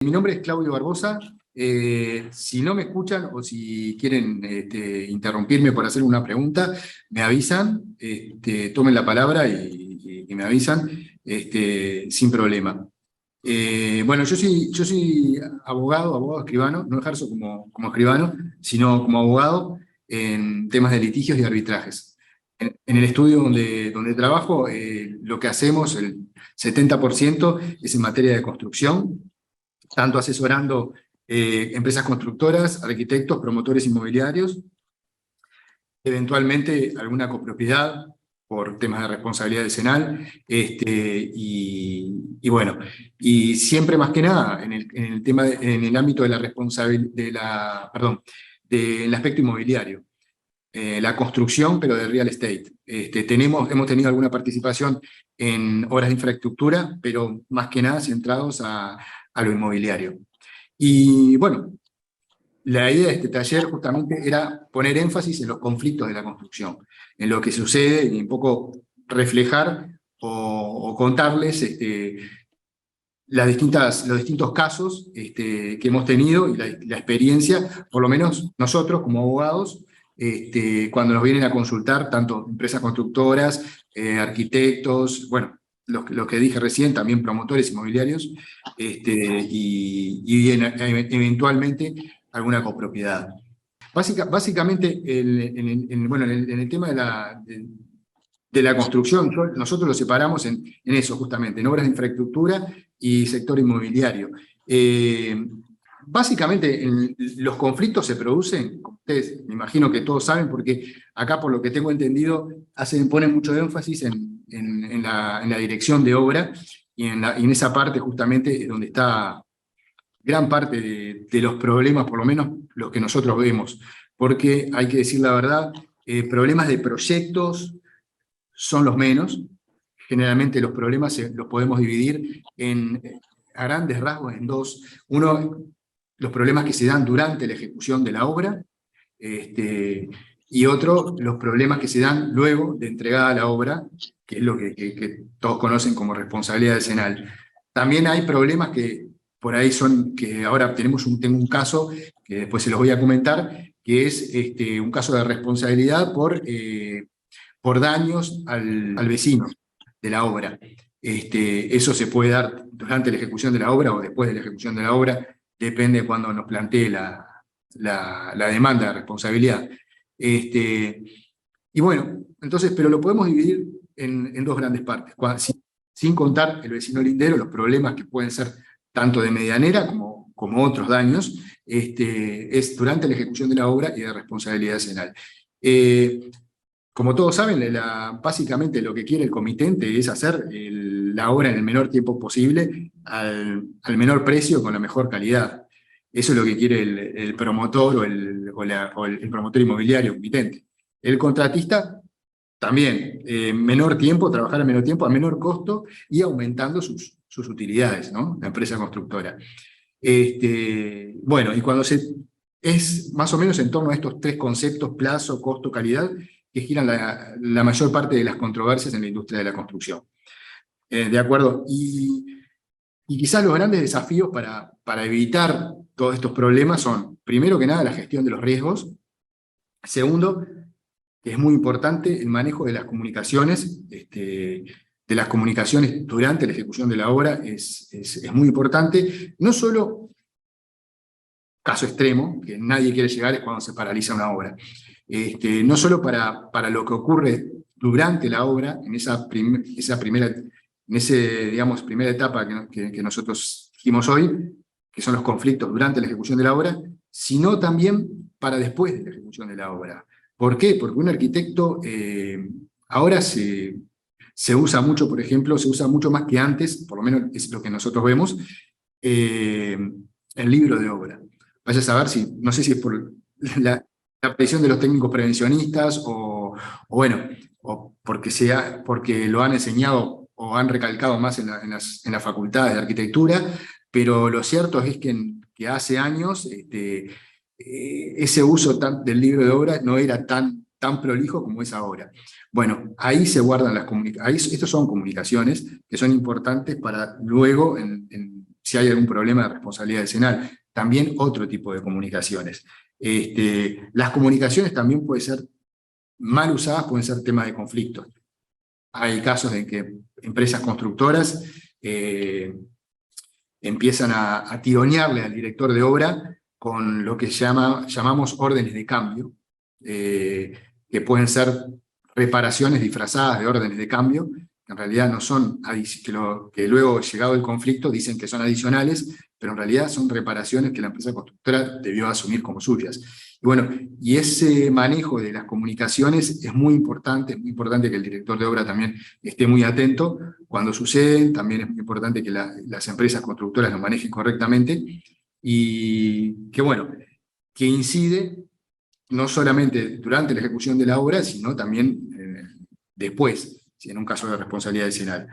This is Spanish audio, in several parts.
Mi nombre es Claudio Barbosa. Si no me escuchan o si quieren interrumpirme por hacer una pregunta, me avisan, tomen la palabra y me avisan sin problema. Bueno, yo soy abogado escribano, no ejerzo como escribano, sino como abogado en temas de litigios y arbitrajes. En el estudio donde trabajo, lo que hacemos, el 70% es en materia de construcción, tanto asesorando empresas constructoras, arquitectos, promotores inmobiliarios, eventualmente alguna copropiedad por temas de responsabilidad decenal, y bueno, y siempre más que nada en el tema en el ámbito de la responsabilidad, del aspecto inmobiliario. La construcción, pero de real estate. Hemos tenido alguna participación en obras de infraestructura, pero más que nada centrados a lo inmobiliario. Y bueno, la idea de este taller justamente era poner énfasis en los conflictos de la construcción, en lo que sucede y un poco reflejar o contarles los distintos casos que hemos tenido y la experiencia, por lo menos nosotros como abogados, cuando nos vienen a consultar, tanto empresas constructoras, arquitectos, bueno, lo que dije recién, también promotores inmobiliarios, eventualmente alguna copropiedad. Básicamente, en el tema de la construcción, nosotros lo separamos en eso justamente, en obras de infraestructura y sector inmobiliario. Básicamente los conflictos se producen, ustedes me imagino que todos saben, porque acá por lo que tengo entendido ponen mucho énfasis en la dirección de obra y en esa parte justamente donde está gran parte de los problemas, por lo menos los que nosotros vemos, porque hay que decir la verdad, problemas de proyectos son los menos. Generalmente los problemas los podemos dividir a grandes rasgos en dos. Uno, los problemas que se dan durante la ejecución de la obra, y otro, los problemas que se dan luego de entregada la obra, que es lo que todos conocen como responsabilidad decenal. También hay problemas que por ahí que ahora tengo un caso, que después se los voy a comentar, que es un caso de responsabilidad por daños al vecino de la obra. Eso se puede dar durante la ejecución de la obra o después de la ejecución de la obra, depende de cuando nos plantee la demanda de responsabilidad. Y bueno, entonces, pero lo podemos dividir en dos grandes partes, sin contar el vecino lindero, los problemas que pueden ser tanto de medianera como otros daños, es durante la ejecución de la obra y de responsabilidad decenal. Como todos saben, básicamente lo que quiere el comitente es hacer la obra en el menor tiempo posible, al menor precio, con la mejor calidad. Eso es lo que quiere el promotor o el promotor inmobiliario comitente. El contratista también, menor tiempo, trabajar a menor tiempo, a menor costo y aumentando sus utilidades, ¿no? La empresa constructora. Bueno, y es más o menos en torno a estos tres conceptos, plazo, costo, calidad, que giran la mayor parte de las controversias en la industria de la construcción. ¿De acuerdo? Y quizás los grandes desafíos para evitar todos estos problemas son, primero que nada, la gestión de los riesgos. Segundo, que es muy importante, el manejo de las comunicaciones, durante la ejecución de la obra es muy importante. No solo, caso extremo, que nadie quiere llegar, es cuando se paraliza una obra. No solo para lo que ocurre durante la obra, en esa primera etapa que nosotros dijimos hoy, que son los conflictos durante la ejecución de la obra, sino también para después de la ejecución de la obra. ¿Por qué? Porque un arquitecto ahora se usa mucho, por ejemplo, se usa mucho más que antes, por lo menos es lo que nosotros vemos, el libro de obra. Vaya a saber no sé si es por la presión de los técnicos prevencionistas o porque lo han enseñado o han recalcado más en las facultades de arquitectura, pero lo cierto es que hace años ese uso del libro de obra no era tan prolijo como es ahora. Bueno, ahí se guardan las comunicaciones, estos son comunicaciones que son importantes para luego, si hay algún problema de responsabilidad decenal. También otro tipo de comunicaciones. Las comunicaciones también pueden ser mal usadas, pueden ser temas de conflictos. Hay casos en que empresas constructoras empiezan a tironearle al director de obra con lo que llamamos órdenes de cambio, que pueden ser reparaciones disfrazadas de órdenes de cambio, que en realidad no son, que luego, llegado el conflicto, dicen que son adicionales, pero en realidad son reparaciones que la empresa constructora debió asumir como suyas. Y bueno, y ese manejo de las comunicaciones es muy importante que el director de obra también esté muy atento cuando suceden. También es muy importante que las empresas constructoras lo manejen correctamente, y que bueno, que incide no solamente durante la ejecución de la obra, sino también después, si en un caso de responsabilidad decenal.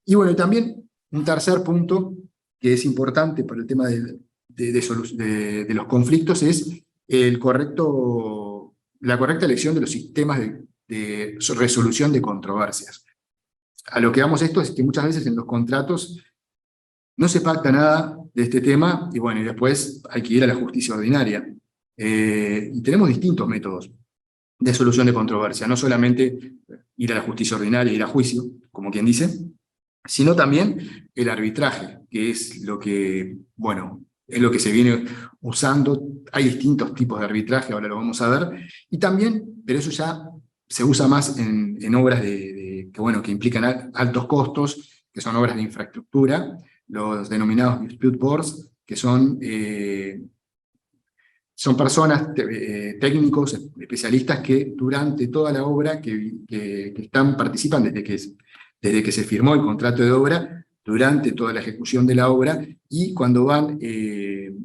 Y bueno, también un tercer punto que es importante para el tema de los conflictos es la correcta elección de los sistemas de resolución de controversias. A lo que vamos esto es que muchas veces en los contratos no se pacta nada de este tema, y bueno, y después hay que ir a la justicia ordinaria. Y tenemos distintos métodos de solución de controversia, no solamente ir a la justicia ordinaria, ir a juicio, como quien dice, sino también el arbitraje, que es lo que, bueno, es lo que se viene usando. Hay distintos tipos de arbitraje, ahora lo vamos a ver, y también, pero eso ya se usa más en obras que implican altos costos, que son obras de infraestructura, los denominados dispute boards, que son personas, técnicos, especialistas, que durante toda la obra participan desde que se firmó el contrato de obra, durante toda la ejecución de la obra, y cuando van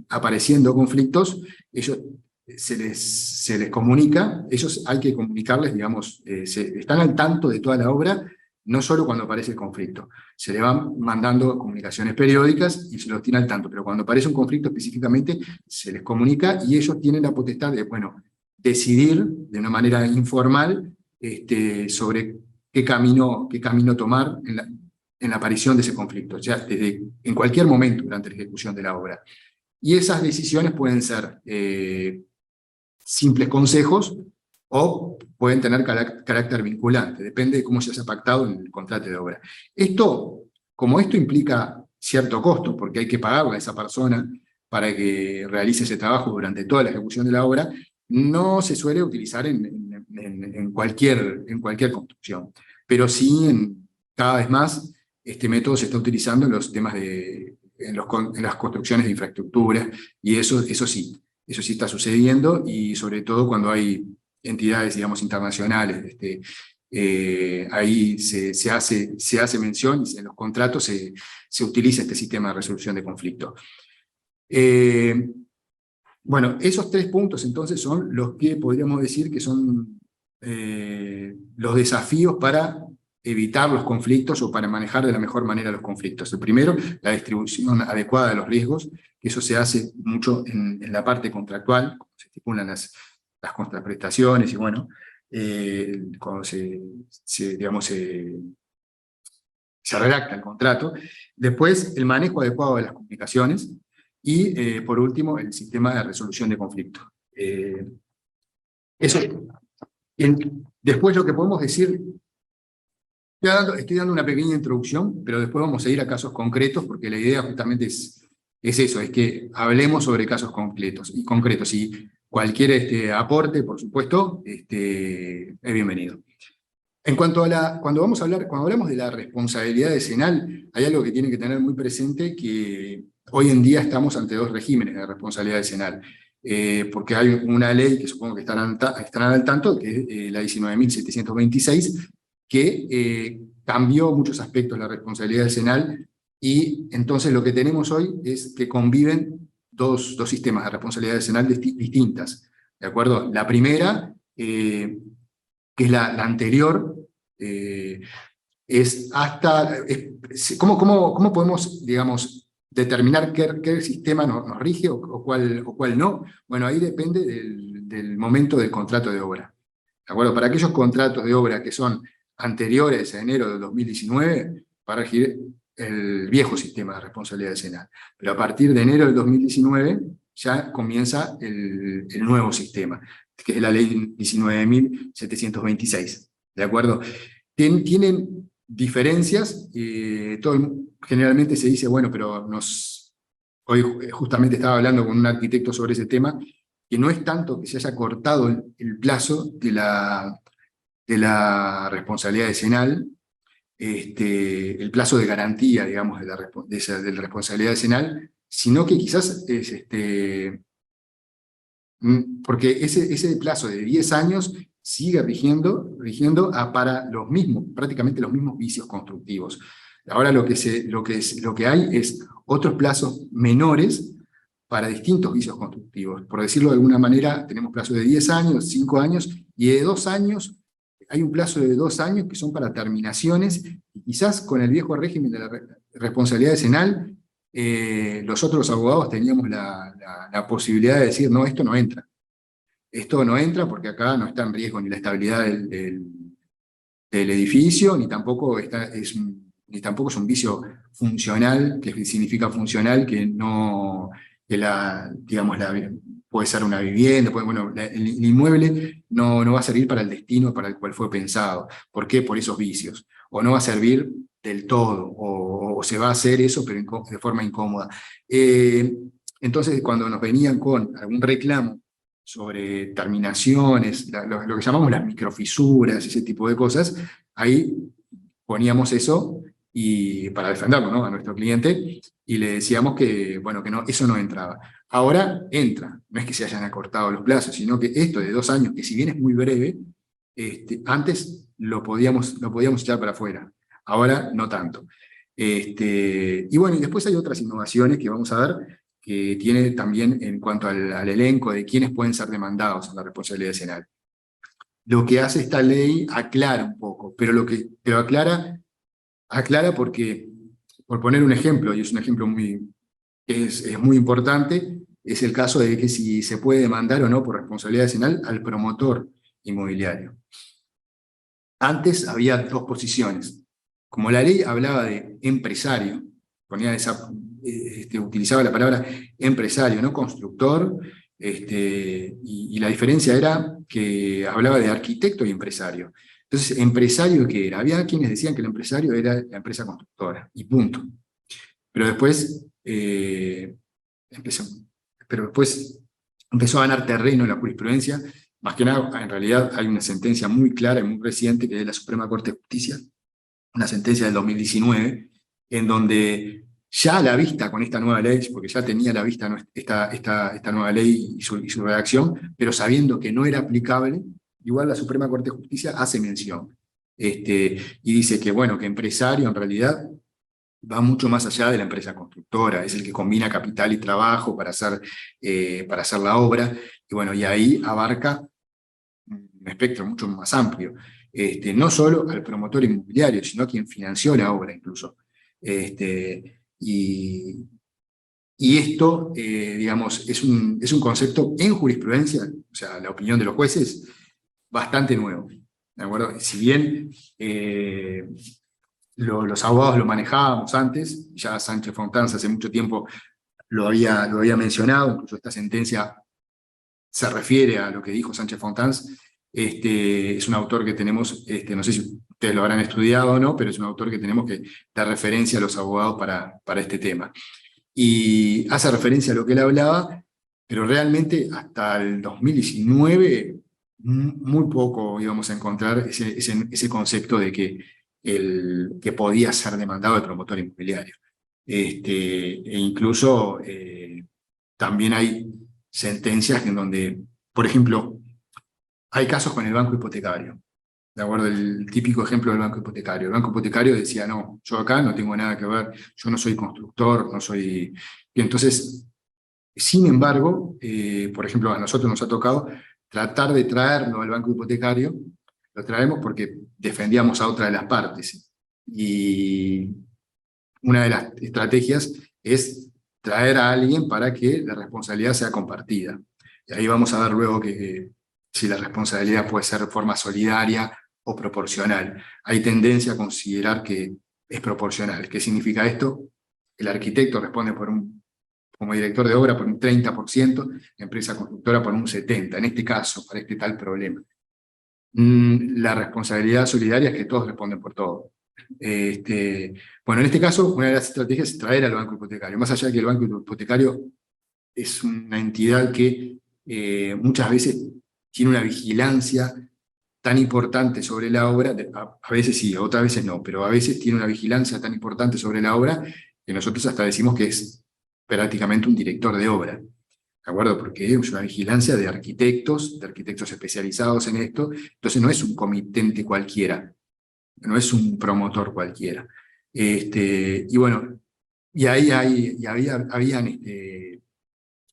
apareciendo conflictos, ellos se les comunica. Ellos hay que comunicarles, digamos, están al tanto de toda la obra, no solo cuando aparece el conflicto. Se le van mandando comunicaciones periódicas y se los tiene al tanto, pero cuando aparece un conflicto específicamente, se les comunica, y ellos tienen la potestad de, bueno, decidir de una manera informal sobre qué camino tomar en la aparición de ese conflicto, o sea, en cualquier momento durante la ejecución de la obra. Y esas decisiones pueden ser simples consejos, o pueden tener carácter vinculante, depende de cómo se haya pactado en el contrato de obra. Como esto implica cierto costo, porque hay que pagarle a esa persona para que realice ese trabajo durante toda la ejecución de la obra, no se suele utilizar en cualquier construcción. Pero sí, cada vez más, este método se está utilizando en los temas en las construcciones de infraestructura, y eso sí está sucediendo, y sobre todo cuando hay entidades, digamos, internacionales, ahí se hace mención, y en los contratos se utiliza este sistema de resolución de conflictos. Bueno, esos 3 puntos entonces son los que podríamos decir que son los desafíos para evitar los conflictos, o para manejar de la mejor manera los conflictos. El primero, la distribución adecuada de los riesgos, que eso se hace mucho en la parte contractual, cuando se estipulan las contraprestaciones, y bueno, cuando se redacta el contrato. Después, el manejo adecuado de las comunicaciones, y por último, el sistema de resolución de conflictos. Eso. Después, lo que podemos decir, estoy dando una pequeña introducción, pero después vamos a ir a casos concretos, porque la idea justamente es eso, es que hablemos sobre casos concretos, y cualquier aporte, por supuesto, es bienvenido. En cuanto cuando hablamos de la responsabilidad decenal, hay algo que tienen que tener muy presente, que hoy en día estamos ante 2 regímenes de responsabilidad decenal, porque hay una ley que supongo que estarán al tanto, que es la 19.726, que cambió muchos aspectos de la responsabilidad decenal, y entonces lo que tenemos hoy es que conviven dos sistemas de responsabilidad decenal distintas, ¿de acuerdo? La primera, que es la anterior, ¿cómo podemos, digamos, determinar qué sistema nos rige o cuál no? Bueno, ahí depende del momento del contrato de obra, ¿de acuerdo? Para aquellos contratos de obra que son anteriores a enero de 2019, va a regir el viejo sistema de responsabilidad decenal. Pero a partir de enero del 2019 ya comienza el nuevo sistema, que es la ley 19.726, ¿de acuerdo? Tienen diferencias, generalmente se dice, bueno, pero hoy justamente estaba hablando con un arquitecto sobre ese tema, que no es tanto que se haya cortado el plazo de la responsabilidad decenal, el plazo de garantía, digamos, de la responsabilidad decenal, sino que quizás es porque ese plazo de 10 años sigue rigiendo para prácticamente los mismos vicios constructivos. Ahora lo que hay es otros plazos menores para distintos vicios constructivos. Por decirlo de alguna manera, tenemos plazos de 10 años, 5 años, y de 2 años, hay un plazo de 2 años que son para terminaciones, y quizás con el viejo régimen de la responsabilidad decenal, los otros abogados teníamos la posibilidad de decir, no, esto no entra. Esto no entra porque acá no está en riesgo ni la estabilidad del edificio, ni tampoco es un vicio funcional, que significa funcional, digamos, puede ser una vivienda, el inmueble no va a servir para el destino para el cual fue pensado. ¿Por qué? Por esos vicios. O no va a servir del todo, o se va a hacer eso, pero de forma incómoda. Entonces, cuando nos venían con algún reclamo sobre terminaciones, lo que llamamos las microfisuras, ese tipo de cosas, ahí poníamos eso para defenderlo, ¿no?, a nuestro cliente, y le decíamos que, bueno, que no, eso no entraba. Ahora entra, no es que se hayan acortado los plazos, sino que esto de 2 años, que si bien es muy breve, antes lo podíamos echar para afuera, ahora no tanto. Y bueno, y después hay otras innovaciones que vamos a ver, que tiene también en cuanto al elenco de quiénes pueden ser demandados en la responsabilidad decenal. Lo que hace esta ley aclara un poco, pero aclara porque, por poner un ejemplo, y es un ejemplo es muy importante, es el caso de que si se puede demandar o no por responsabilidad decenal al promotor inmobiliario. Antes había 2 posiciones. Como la ley hablaba de empresario, utilizaba la palabra empresario, no constructor, y la diferencia era que hablaba de arquitecto y empresario. Entonces, ¿empresario qué era? Había quienes decían que el empresario era la empresa constructora, y punto. Pero después, empezó a ganar terreno en la jurisprudencia. Más que nada, en realidad hay una sentencia muy clara y muy reciente, que es de la Suprema Corte de Justicia, una sentencia del 2019, en donde ya a la vista con esta nueva ley, porque ya tenía a la vista esta nueva ley y su redacción, pero sabiendo que no era aplicable, igual la Suprema Corte de Justicia hace mención. Y dice que, bueno, que empresario en realidad va mucho más allá de la empresa constructora, es el que combina capital y trabajo para hacer la obra, y bueno, y ahí abarca un espectro mucho más amplio. No solo al promotor inmobiliario, sino a quien financió la obra incluso. Y esto, digamos, es un concepto en jurisprudencia, o sea, la opinión de los jueces, bastante nuevo. ¿De acuerdo? Si bien los abogados lo manejábamos antes, ya Sánchez Fontans hace mucho tiempo lo había mencionado, incluso esta sentencia se refiere a lo que dijo Sánchez Fontans. Es un autor que tenemos, no sé si ustedes lo habrán estudiado o no, pero es un autor que tenemos que dar referencia a los abogados para este tema. Y hace referencia a lo que él hablaba, pero realmente hasta el 2019 muy poco íbamos a encontrar ese concepto de que podía ser demandado el promotor inmobiliario. E incluso también hay sentencias en donde, por ejemplo, hay casos con el banco hipotecario. ¿De acuerdo? El típico ejemplo del banco hipotecario. El banco hipotecario decía, no, yo acá no tengo nada que ver, yo no soy constructor, no soy... Y entonces, sin embargo, por ejemplo, a nosotros nos ha tocado tratar de traerlo al banco hipotecario, lo traemos porque defendíamos a otra de las partes. Y una de las estrategias es traer a alguien para que la responsabilidad sea compartida. Y ahí vamos a ver luego que si la responsabilidad puede ser de forma solidaria o proporcional. Hay tendencia a considerar que es proporcional. ¿Qué significa esto? El arquitecto responde como director de obra por un 30%, la empresa constructora por un 70%, en este caso, para este tal problema. La responsabilidad solidaria es que todos responden por todo. Bueno, en este caso, una de las estrategias es traer al banco hipotecario, más allá de que el banco hipotecario es una entidad que muchas veces tiene una vigilancia tan importante sobre la obra, a veces sí, otras veces no, pero a veces tiene una vigilancia tan importante sobre la obra que nosotros hasta decimos que es prácticamente un director de obra, ¿de acuerdo? Porque es una vigilancia de arquitectos especializados en esto, entonces no es un comitente cualquiera, no es un promotor cualquiera. Y bueno, y ahí habían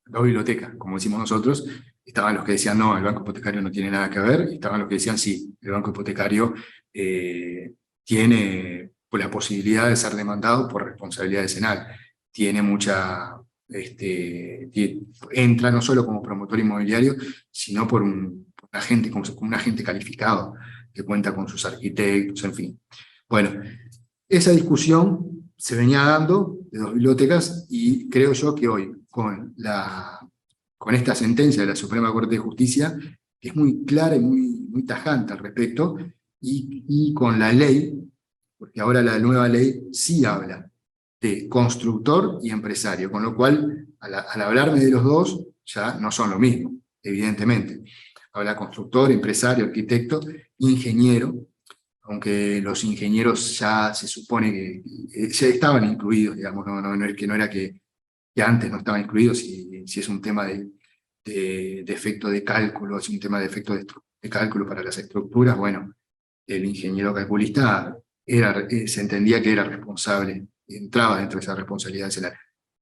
dos bibliotecas, como decimos nosotros. Estaban los que decían, no, el banco hipotecario no tiene nada que ver, y estaban los que decían, sí, el banco hipotecario tiene la posibilidad de ser demandado por responsabilidad decenal. Tiene mucha, entra no solo como promotor inmobiliario, sino por un agente, como un agente calificado, que cuenta con sus arquitectos, en fin. Bueno, esa discusión se venía dando de dos bibliotecas, y creo yo que hoy, con esta sentencia de la Suprema Corte de Justicia, que es muy clara y muy tajante al respecto, y con la ley, porque ahora la nueva ley sí habla de constructor y empresario, con lo cual, al hablarme de los dos, ya no son lo mismo, evidentemente. Habla constructor, empresario, arquitecto, ingeniero, aunque los ingenieros ya se supone que ya estaban incluidos, digamos, no es que no era que antes no estaban incluidos, si es un tema de efecto de cálculo, es un tema de efecto de cálculo para las estructuras, bueno, el ingeniero calculista se entendía que era responsable, entraba dentro de esa responsabilidad decenal.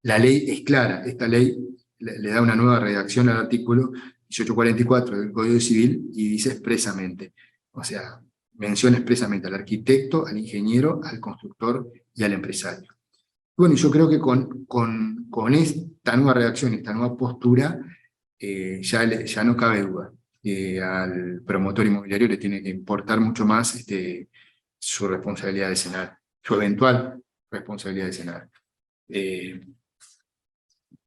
La ley es clara, esta ley le da una nueva redacción al artículo 1844 del Código Civil y dice expresamente, o sea, menciona expresamente al arquitecto, al ingeniero, al constructor y al empresario. Bueno, y yo creo que con esta nueva redacción, esta nueva postura, ya no cabe duda que al promotor inmobiliario le tiene que importar mucho más su responsabilidad decenal, su eventual responsabilidad decenal.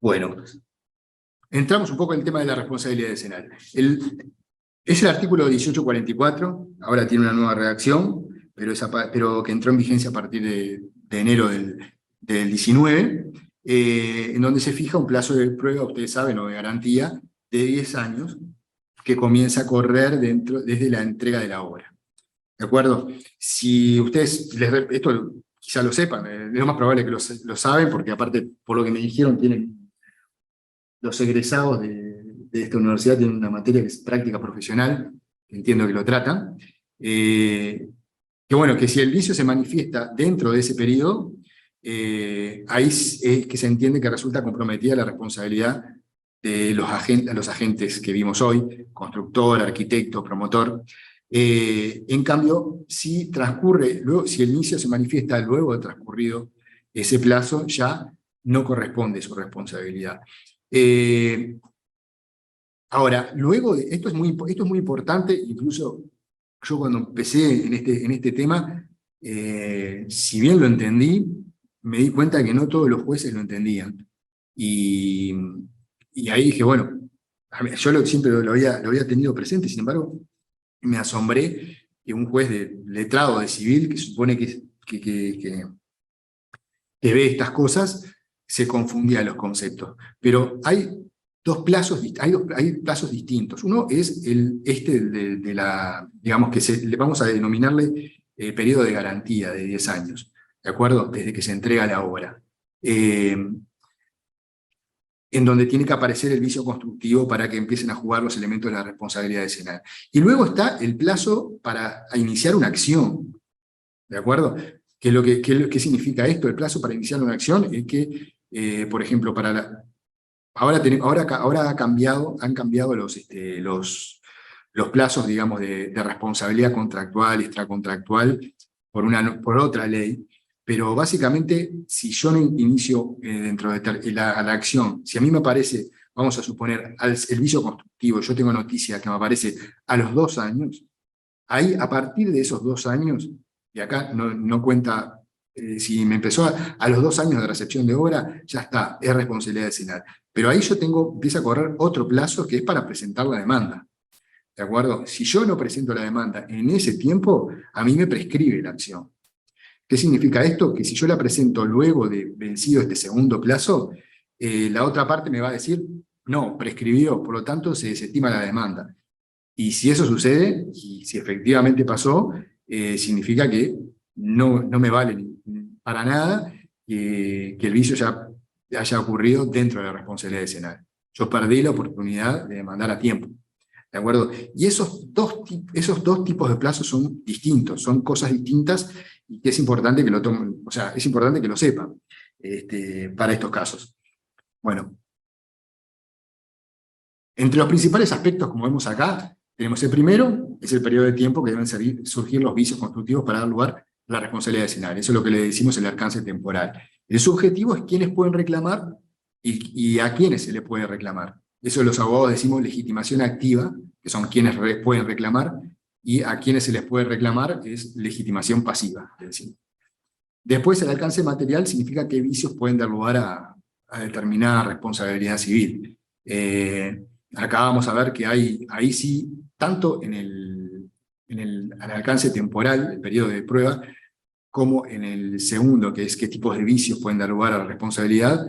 Bueno, entramos un poco en el tema de la responsabilidad decenal. Es el artículo 1844, ahora tiene una nueva redacción, pero que entró en vigencia a partir de enero del 19, en donde se fija un plazo de prueba, ustedes saben, o de garantía, de 10 años, que comienza a correr desde la entrega de la obra. ¿De acuerdo? Si ustedes, esto quizá lo sepan, es lo más probable que lo saben, porque aparte, por lo que me dijeron, los egresados de esta universidad tienen una materia que es práctica profesional, entiendo que lo tratan, que bueno, que si el vicio se manifiesta dentro de ese periodo, ahí es que se entiende que resulta comprometida la responsabilidad de los agentes que vimos hoy, constructor, arquitecto, promotor. En cambio, si el inicio se manifiesta luego de transcurrido ese plazo, ya no corresponde su responsabilidad. Ahora, luego esto es muy importante, incluso yo cuando empecé en este tema, si bien lo entendí, me di cuenta que no todos los jueces lo entendían. Y, y ahí dije, bueno, yo siempre lo había tenido presente, sin embargo, me asombré que un juez de letrado de civil, que supone que ve estas cosas, se confundía los conceptos. Pero hay hay plazos distintos. Uno es de la, digamos que le vamos a denominarle periodo de garantía de 10 años, ¿de acuerdo? Desde que se entrega la obra. En donde tiene que aparecer el vicio constructivo para que empiecen a jugar los elementos de la responsabilidad decenal. Y luego está el plazo para iniciar una acción, ¿de acuerdo? ¿Qué significa esto? El plazo para iniciar una acción es que, por ejemplo, ahora han cambiado los plazos, digamos, de responsabilidad contractual, extracontractual, por otra ley, pero básicamente, si yo no inicio dentro de la acción, si a mí me aparece, vamos a suponer, el vicio constructivo, yo tengo noticia que me aparece a los 2 años, ahí, a partir de esos 2 años, y acá no cuenta si me empezó a los 2 años de recepción de obra, ya está, es responsabilidad vecinal. Pero ahí yo empieza a correr otro plazo que es para presentar la demanda. ¿De acuerdo? Si yo no presento la demanda en ese tiempo, a mí me prescribe la acción. ¿Qué significa esto? Que si yo la presento luego de vencido este segundo plazo, la otra parte me va a decir, no, prescribió, por lo tanto se desestima la demanda. Y si eso sucede, y si efectivamente pasó, significa que no me vale para nada que el vicio ya haya ocurrido dentro de la responsabilidad vecinal. Yo perdí la oportunidad de demandar a tiempo. ¿De acuerdo? Y esos dos tipos de plazos son distintos, son cosas distintas y que es importante que lo tomen, o sea, es importante que lo sepan para estos casos. Bueno, entre los principales aspectos, como vemos acá, tenemos el primero, es el periodo de tiempo que deben surgir los vicios constructivos para dar lugar a la responsabilidad vecinal. Eso es lo que le decimos el alcance temporal. El subjetivo es quiénes pueden reclamar y a quiénes se le puede reclamar. Eso los abogados decimos legitimación activa, que son quienes pueden reclamar, y a quienes se les puede reclamar es legitimación pasiva. Después, el alcance material significa qué vicios pueden dar lugar a determinada responsabilidad civil. Acá vamos a ver que hay, ahí sí, tanto en el alcance temporal, el periodo de prueba, como en el segundo, que es qué tipos de vicios pueden dar lugar a la responsabilidad,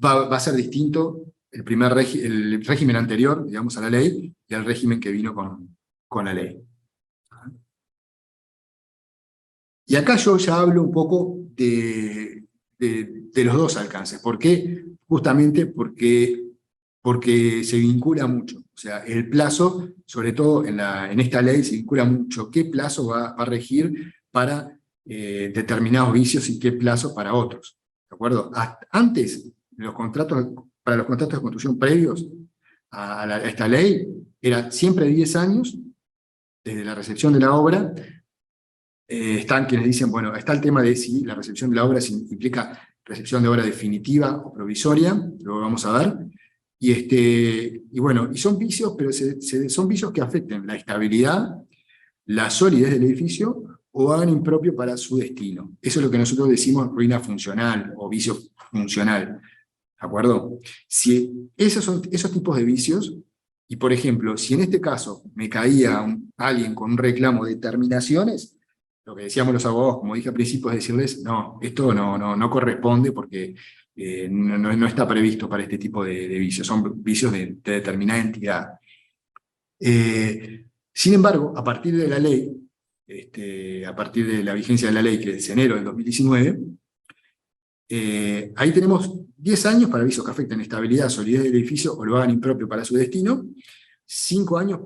va a ser distinto el régimen anterior, digamos, a la ley, y al régimen que vino con la ley. Y acá yo ya hablo un poco de los dos alcances. ¿Por qué? Justamente porque se vincula mucho. O sea, el plazo, sobre todo en esta ley, se vincula mucho qué plazo va a regir para determinados vicios y qué plazo para otros. ¿De acuerdo? Antes, para los contratos de construcción previos a esta ley, era siempre 10 años desde la recepción de la obra. Están quienes dicen, bueno, está el tema de si la recepción de la obra implica recepción de obra definitiva o provisoria, lo vamos a ver. Y bueno, y son vicios, pero son vicios que afecten la estabilidad, la solidez del edificio o hagan impropio para su destino. Eso es lo que nosotros decimos ruina funcional o vicio funcional. ¿De acuerdo? Si esos tipos de vicios, y por ejemplo, si en este caso me caía alguien con un reclamo de terminaciones, lo que decíamos los abogados, como dije al principio, es decirles, no, esto no corresponde porque no está previsto para este tipo de vicios, son vicios de determinada entidad. Sin embargo, a partir de la ley, a partir de la vigencia de la ley, que es enero del 2019, ahí tenemos 10 años para vicios que afecten estabilidad, solidez del edificio o lo hagan impropio para su destino, 5 años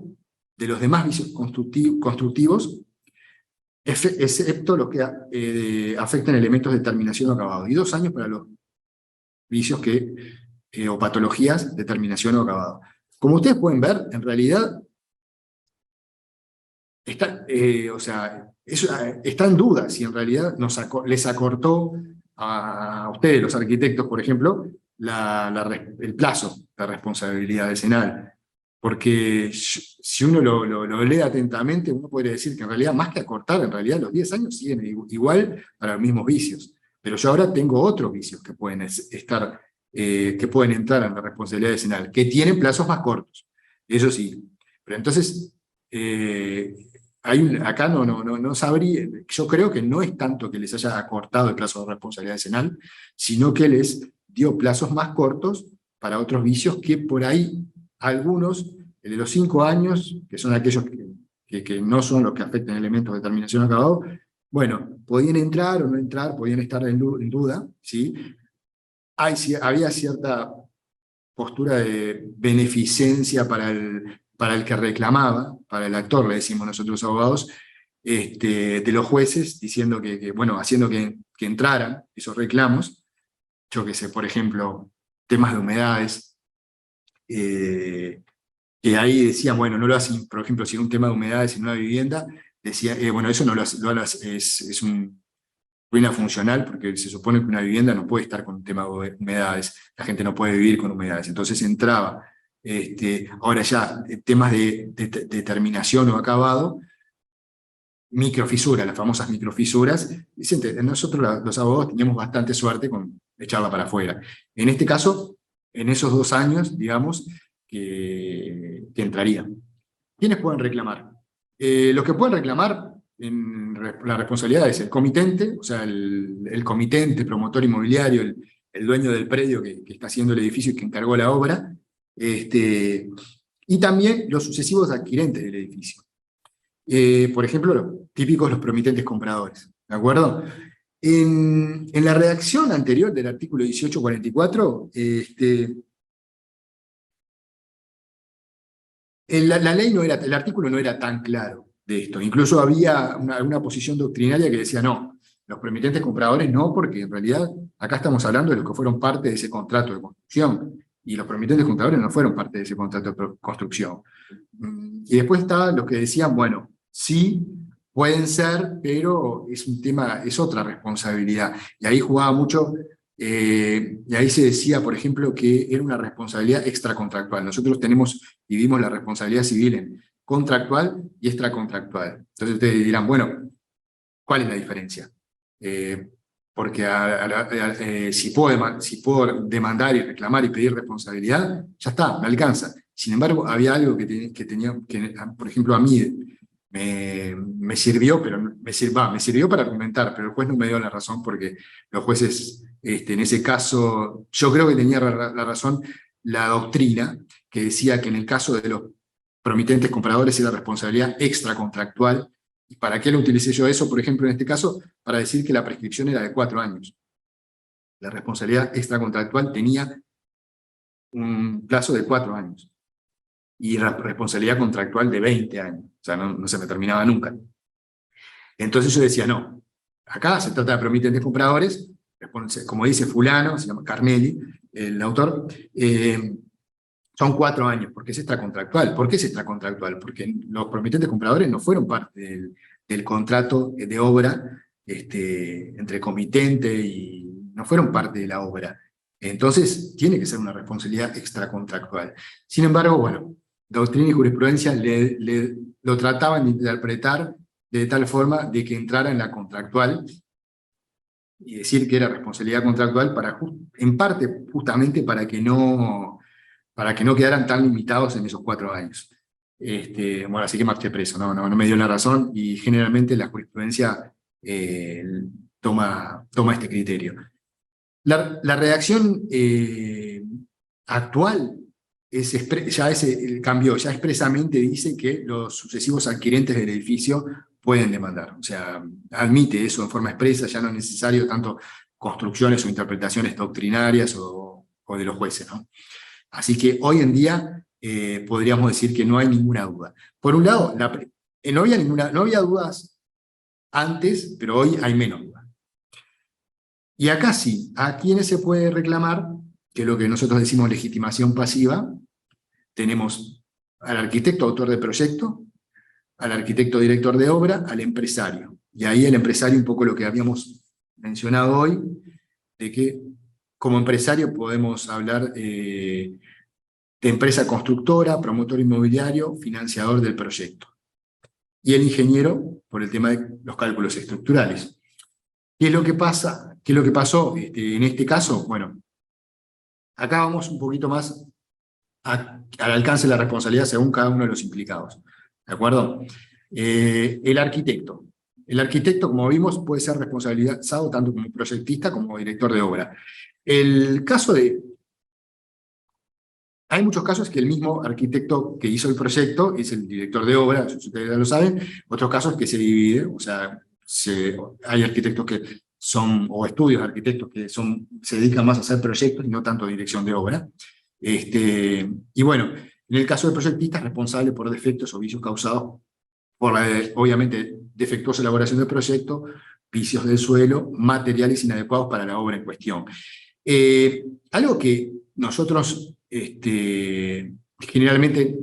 de los demás vicios constructivos, excepto los que afectan elementos de terminación o acabado, y 2 años para los vicios o patologías de terminación o acabado. Como ustedes pueden ver, en realidad, está en duda si en realidad les acortó a ustedes, los arquitectos, por ejemplo, el plazo de responsabilidad vecinal. Porque si uno lo lee atentamente, uno podría decir que en realidad, más que acortar, en realidad los 10 años siguen igual para los mismos vicios. Pero yo ahora tengo otros vicios que pueden entrar en la responsabilidad vecinal, que tienen plazos más cortos. Eso sí. Pero entonces, acá no sabría, yo creo que no es tanto que les haya acortado el plazo de responsabilidad vecinal, sino que les dio plazos más cortos para otros vicios que por ahí algunos, de los 5 años, que son aquellos que no son los que afectan elementos de terminación acabado, bueno, podían entrar o no entrar, podían estar en duda, ¿sí? Había cierta postura de beneficencia para el que reclamaba, para el actor, le decimos nosotros abogados, de los jueces, diciendo bueno, haciendo que entraran esos reclamos, yo que sé, por ejemplo, temas de humedades, que ahí decían, bueno, no lo hacen, por ejemplo, si es un tema de humedades en una vivienda, decía, bueno, eso no lo hace, es un ruina funcional, porque se supone que una vivienda no puede estar con un tema de humedades, la gente no puede vivir con humedades, entonces entraba. Ahora ya, temas de terminación o acabado, microfisuras, las famosas microfisuras. Nosotros los abogados teníamos bastante suerte con echarla para afuera. En este caso, en esos 2 años, digamos, que entrarían. ¿Quiénes pueden reclamar? Los que pueden reclamar en la responsabilidad es el comitente, o sea, el comitente, promotor inmobiliario, el dueño del predio que está haciendo el edificio y que encargó la obra, y también los sucesivos adquirentes del edificio. Por ejemplo, los promitentes compradores, ¿de acuerdo? En la redacción anterior del artículo 1844, la ley no era, el artículo no era tan claro de esto. Incluso había una posición doctrinaria que decía no, los promitentes compradores no, porque en realidad acá estamos hablando de los que fueron parte de ese contrato de construcción, y los promitentes compradores no fueron parte de ese contrato de construcción. Y después estaban los que decían, bueno, sí, pueden ser, pero es un tema, es otra responsabilidad. Y ahí jugaba mucho, y ahí se decía, por ejemplo, que era una responsabilidad extracontractual. Nosotros dividimos la responsabilidad civil en contractual y extracontractual. Entonces ustedes dirán, bueno, ¿cuál es la diferencia? Porque si puedo demandar y reclamar y pedir responsabilidad, ya está, me alcanza. Sin embargo, había algo que tenía, que por ejemplo a mí me sirvió, pero me sirvió para argumentar, pero el juez no me dio la razón porque los jueces, en ese caso, yo creo que tenía la razón la doctrina, que decía que en el caso de los promitentes compradores era responsabilidad extracontractual. ¿Y para qué lo utilicé yo eso? Por ejemplo, en este caso, para decir que la prescripción era de 4 años. La responsabilidad extracontractual tenía un plazo de 4 años. Y la responsabilidad contractual de 20 años. O sea, no se me terminaba nunca. Entonces yo decía, no, acá se trata de promitentes compradores, como dice fulano, se llama Carnelli, el autor, son 4 años, porque es extracontractual. ¿Por qué es extracontractual? Porque los promitentes compradores no fueron parte del contrato de obra entre comitente y no fueron parte de la obra. Entonces, tiene que ser una responsabilidad extracontractual. Sin embargo, bueno, doctrina y jurisprudencia lo trataban de interpretar de tal forma de que entrara en la contractual y decir que era responsabilidad contractual en parte justamente para que no quedaran tan limitados en esos 4 años. Bueno, así que marché preso, no me dio la razón, y generalmente la jurisprudencia toma este criterio. La redacción actual cambió, ya expresamente dice que los sucesivos adquirentes del edificio pueden demandar, o sea, admite eso en forma expresa, ya no es necesario tanto construcciones o interpretaciones doctrinarias o de los jueces, ¿no? Así que hoy en día podríamos decir que no hay ninguna duda. Por un lado, no había dudas antes, pero hoy hay menos dudas. Y acá sí, ¿a quiénes se puede reclamar? Que es lo que nosotros decimos legitimación pasiva. Tenemos al arquitecto autor de proyecto, al arquitecto director de obra, al empresario. Y ahí el empresario, un poco lo que habíamos mencionado hoy, de que como empresario podemos hablar de empresa constructora, promotor inmobiliario, financiador del proyecto. Y el ingeniero por el tema de los cálculos estructurales. ¿Qué es lo que pasa? ¿Qué es lo que pasó en este caso? Bueno, acá vamos un poquito más al alcance de la responsabilidad según cada uno de los implicados. ¿De acuerdo? El arquitecto. El arquitecto, como vimos, puede ser responsabilizado tanto como proyectista como director de obra. El caso hay muchos casos que el mismo arquitecto que hizo el proyecto es el director de obra, ustedes ya lo saben, otros casos que se divide, o sea, hay arquitectos que son, o estudios de arquitectos que se dedican más a hacer proyectos y no tanto a dirección de obra. Y bueno, en el caso del proyectista es responsable por defectos o vicios causados por obviamente, defectuosa elaboración del proyecto, vicios del suelo, materiales inadecuados para la obra en cuestión. Algo que nosotros generalmente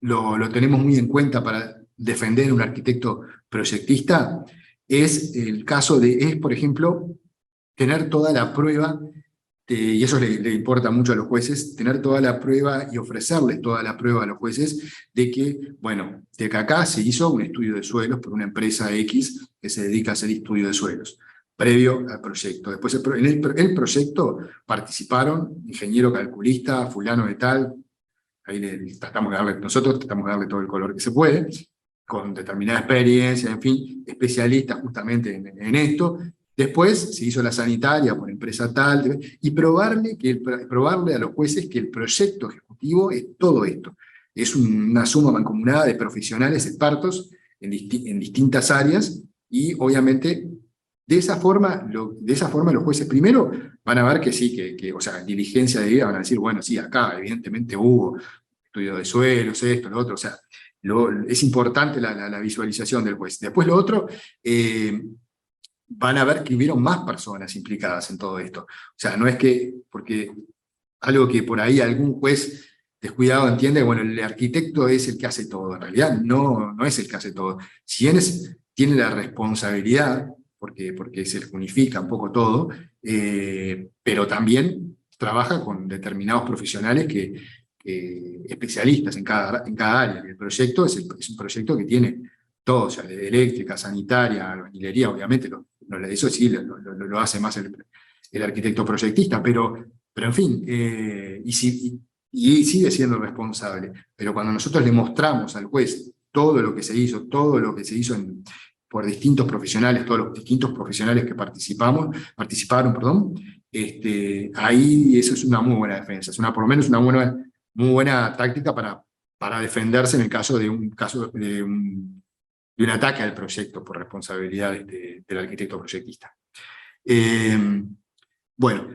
lo tenemos muy en cuenta para defender a un arquitecto proyectista es el caso por ejemplo, tener toda la prueba y eso le importa mucho a los jueces, tener toda la prueba y ofrecerles toda la prueba a los jueces de que, bueno, de que acá se hizo un estudio de suelos por una empresa X que se dedica a hacer estudio de suelos, previo al proyecto. Después en el proyecto participaron ingeniero calculista, fulano de tal, ahí nosotros tratamos de darle todo el color que se puede, con determinada experiencia, en fin, especialistas justamente en esto. Después se hizo la sanitaria por empresa tal, y probarle a los jueces que el proyecto ejecutivo es todo esto. Es una suma mancomunada de profesionales expertos en distintas áreas, y obviamente de esa forma los jueces primero van a ver que sí, o sea, diligencia de vida, van a decir, bueno, sí, acá evidentemente hubo estudio de suelos, esto, lo otro, o sea, es importante la visualización del juez. Después lo otro, van a ver que hubieron más personas implicadas en todo esto. O sea, no es que, porque algo que por ahí algún juez descuidado entiende, bueno, el arquitecto es el que hace todo. En realidad no es el que hace todo. Si bien tiene la responsabilidad, porque se les unifica un poco todo, pero también trabaja con determinados profesionales especialistas en cada área. El proyecto es un proyecto que tiene todo, o sea, de eléctrica, sanitaria, albañilería, obviamente, eso sí lo hace más el arquitecto proyectista, pero en fin, y sigue siendo responsable. Pero cuando nosotros le mostramos al juez todo lo que se hizo, por distintos profesionales, todos los distintos profesionales que participaron, perdón, ahí eso es una muy buena defensa, por lo menos una muy buena táctica para defenderse en el caso de un ataque al proyecto por responsabilidad del arquitecto proyectista. Bueno,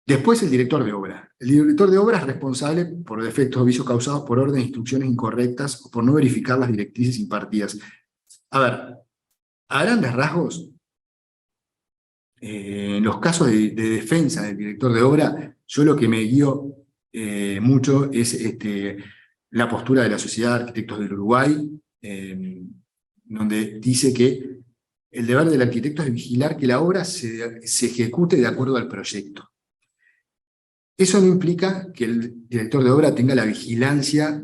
después el director de obra. El director de obra es responsable por defectos o vicios causados por orden de instrucciones incorrectas o por no verificar las directrices impartidas. A ver, a grandes rasgos, en los casos de defensa del director de obra, yo lo que me guío mucho es la postura de la Sociedad de Arquitectos del Uruguay, donde dice que el deber del arquitecto es vigilar que la obra se ejecute de acuerdo al proyecto. Eso no implica que el director de obra tenga la vigilancia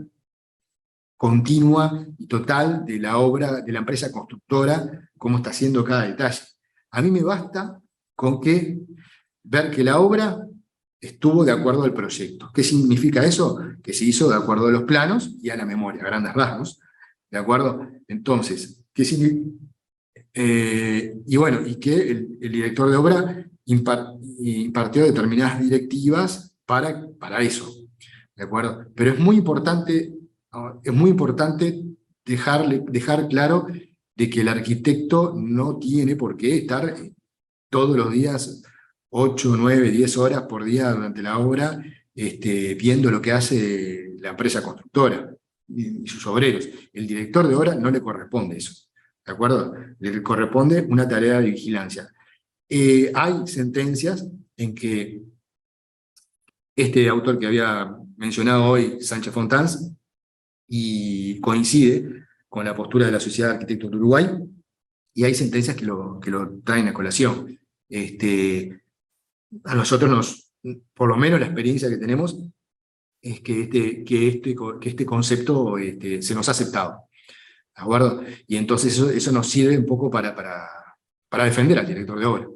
continua y total de la obra, de la empresa constructora, cómo está haciendo cada detalle. A mí me basta con ver que la obra estuvo de acuerdo al proyecto. ¿Qué significa eso? Que se hizo de acuerdo a los planos y a la memoria, a grandes rasgos. ¿De acuerdo? Entonces, ¿qué significa? Y bueno, y que el director de obra impartió determinadas directivas para eso. ¿De acuerdo? Pero es muy importante dejar claro de que el arquitecto no tiene por qué estar todos los días 8, 9, 10 horas por día durante la obra viendo lo que hace la empresa constructora y sus obreros. El director de obra no le corresponde eso, ¿de acuerdo? Le corresponde una tarea de vigilancia. Hay sentencias en que este autor que había mencionado hoy, Sánchez Fontans, y coincide con la postura de la Sociedad de Arquitectos de Uruguay, y hay sentencias que lo traen a colación. A nosotros por lo menos la experiencia que tenemos es que este concepto se nos ha aceptado, ¿de acuerdo? Y entonces eso nos sirve un poco para defender al director de obra.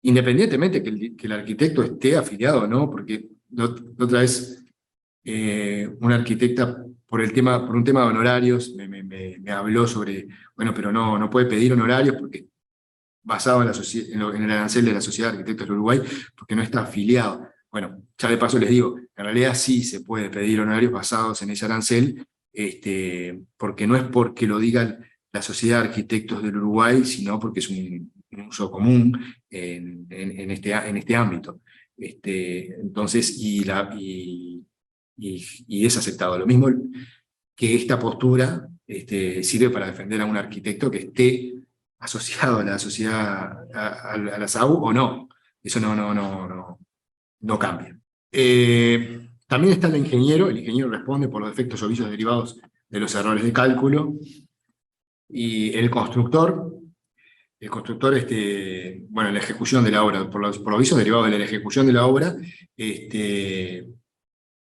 Independientemente que el arquitecto esté afiliado o no, porque otra vez una arquitecta por un tema de honorarios me habló sobre, bueno, pero no puede pedir honorarios porque basado en el arancel de la Sociedad de Arquitectos del Uruguay, porque no está afiliado. Bueno, ya de paso les digo, en realidad sí se puede pedir honorarios basados en ese arancel, porque no es porque lo diga la Sociedad de Arquitectos del Uruguay, sino porque es un uso común en este ámbito. Entonces, y es aceptado. Lo mismo que esta postura sirve para defender a un arquitecto que esté asociado a la sociedad, a la SAU o no. Eso no cambia. También está el ingeniero responde por los defectos o vicios derivados de los errores de cálculo, y el constructor el constructor, bueno, la ejecución de la obra, por los visos derivados de la ejecución de la obra,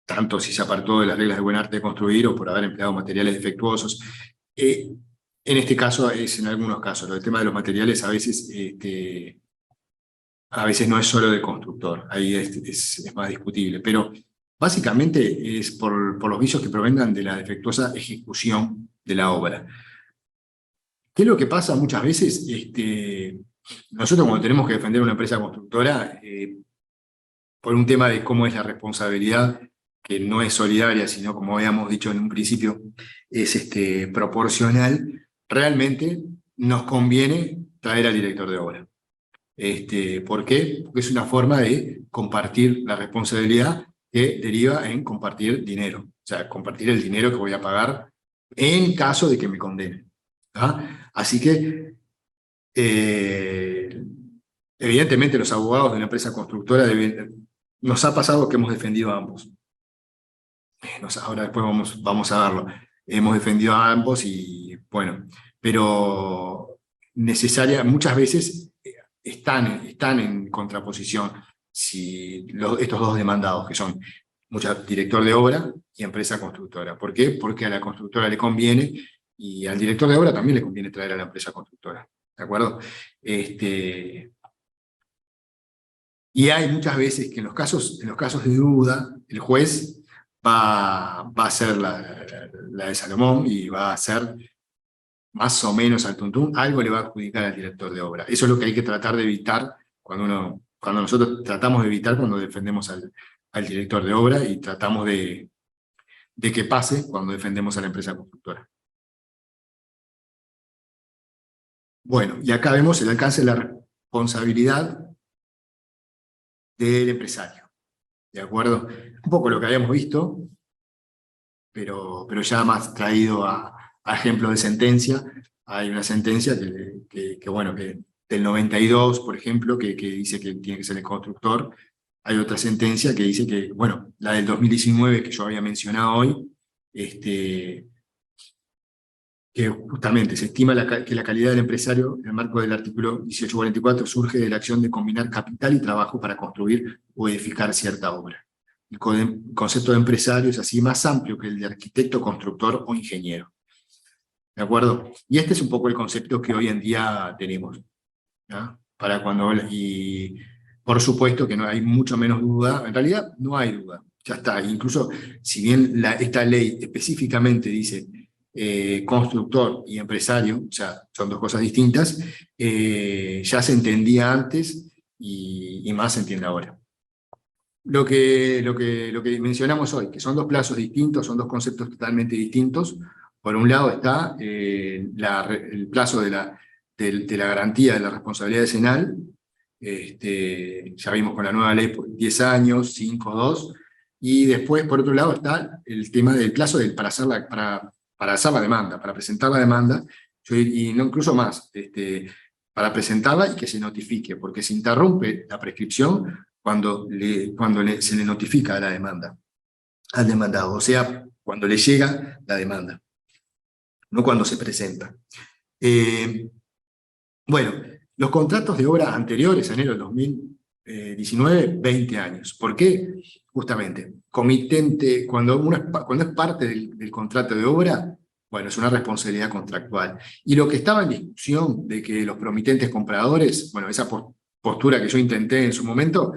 tanto si se apartó de las reglas de buen arte de construir o por haber empleado materiales defectuosos. En este caso es en algunos casos, el tema de los materiales a veces no es solo del constructor, ahí es más discutible, pero básicamente es por los vicios que provengan de la defectuosa ejecución de la obra. ¿Qué es lo que pasa muchas veces? Nosotros cuando tenemos que defender una empresa constructora, por un tema de cómo es la responsabilidad, que no es solidaria, sino como habíamos dicho en un principio, es proporcional, realmente nos conviene traer al director de obra. ¿Por qué? Porque es una forma de compartir la responsabilidad que deriva en compartir dinero. O sea, compartir el dinero que voy a pagar en caso de que me condenen. ¿Ah? Así que, evidentemente, los abogados de una empresa constructora nos ha pasado que hemos defendido a ambos. Ahora después vamos a verlo. Hemos defendido a ambos y, bueno, pero muchas veces están en contraposición estos dos demandados, que son director de obra y empresa constructora. ¿Por qué? Porque a la constructora le conviene y al director de obra también le conviene traer a la empresa constructora. ¿De acuerdo? Y hay muchas veces que en los casos de duda, el juez va a hacer la de Salomón y va a hacer más o menos al tuntún, algo le va a adjudicar al director de obra. Eso es lo que hay que tratar de evitar cuando nosotros tratamos de evitar cuando defendemos al director de obra y tratamos de que pase cuando defendemos a la empresa constructora. Bueno, y acá vemos el alcance de la responsabilidad del empresario. ¿De acuerdo? Un poco lo que habíamos visto, pero ya más traído a ejemplo de sentencia. Hay una sentencia bueno, que del 92, por ejemplo, que dice que tiene que ser el constructor. Hay otra sentencia que dice que, bueno, la del 2019 que yo había mencionado hoy, que justamente se estima que la calidad del empresario, en el marco del artículo 1844, surge de la acción de combinar capital y trabajo para construir o edificar cierta obra. El concepto de empresario es así más amplio que el de arquitecto, constructor o ingeniero. ¿De acuerdo? Y este es un poco el concepto que hoy en día tenemos. ¿Ya? Y por supuesto que no hay mucho menos duda, en realidad no hay duda, ya está. Incluso si bien esta ley específicamente dice constructor y empresario, o sea, son dos cosas distintas, ya se entendía antes y más se entiende ahora. Lo que mencionamos hoy, que son dos plazos distintos, son dos conceptos totalmente distintos. Por un lado está el plazo de la garantía de la responsabilidad decenal. Ya vimos con la nueva ley 10 años, 5, 2. Y después, por otro lado, está el tema del plazo para hacer la demanda, para presentar la demanda, y no incluso más, para presentarla y que se notifique, porque se interrumpe la prescripción cuando se le notifica la demanda al demandado, o sea, cuando le llega la demanda, no cuando se presenta. Bueno, los contratos de obra anteriores, enero del 2019, 20 años. ¿Por qué? Justamente, comitente, cuando es parte del contrato de obra, bueno, es una responsabilidad contractual. Y lo que estaba en discusión de que los promitentes compradores, bueno, esa postura que yo intenté en su momento,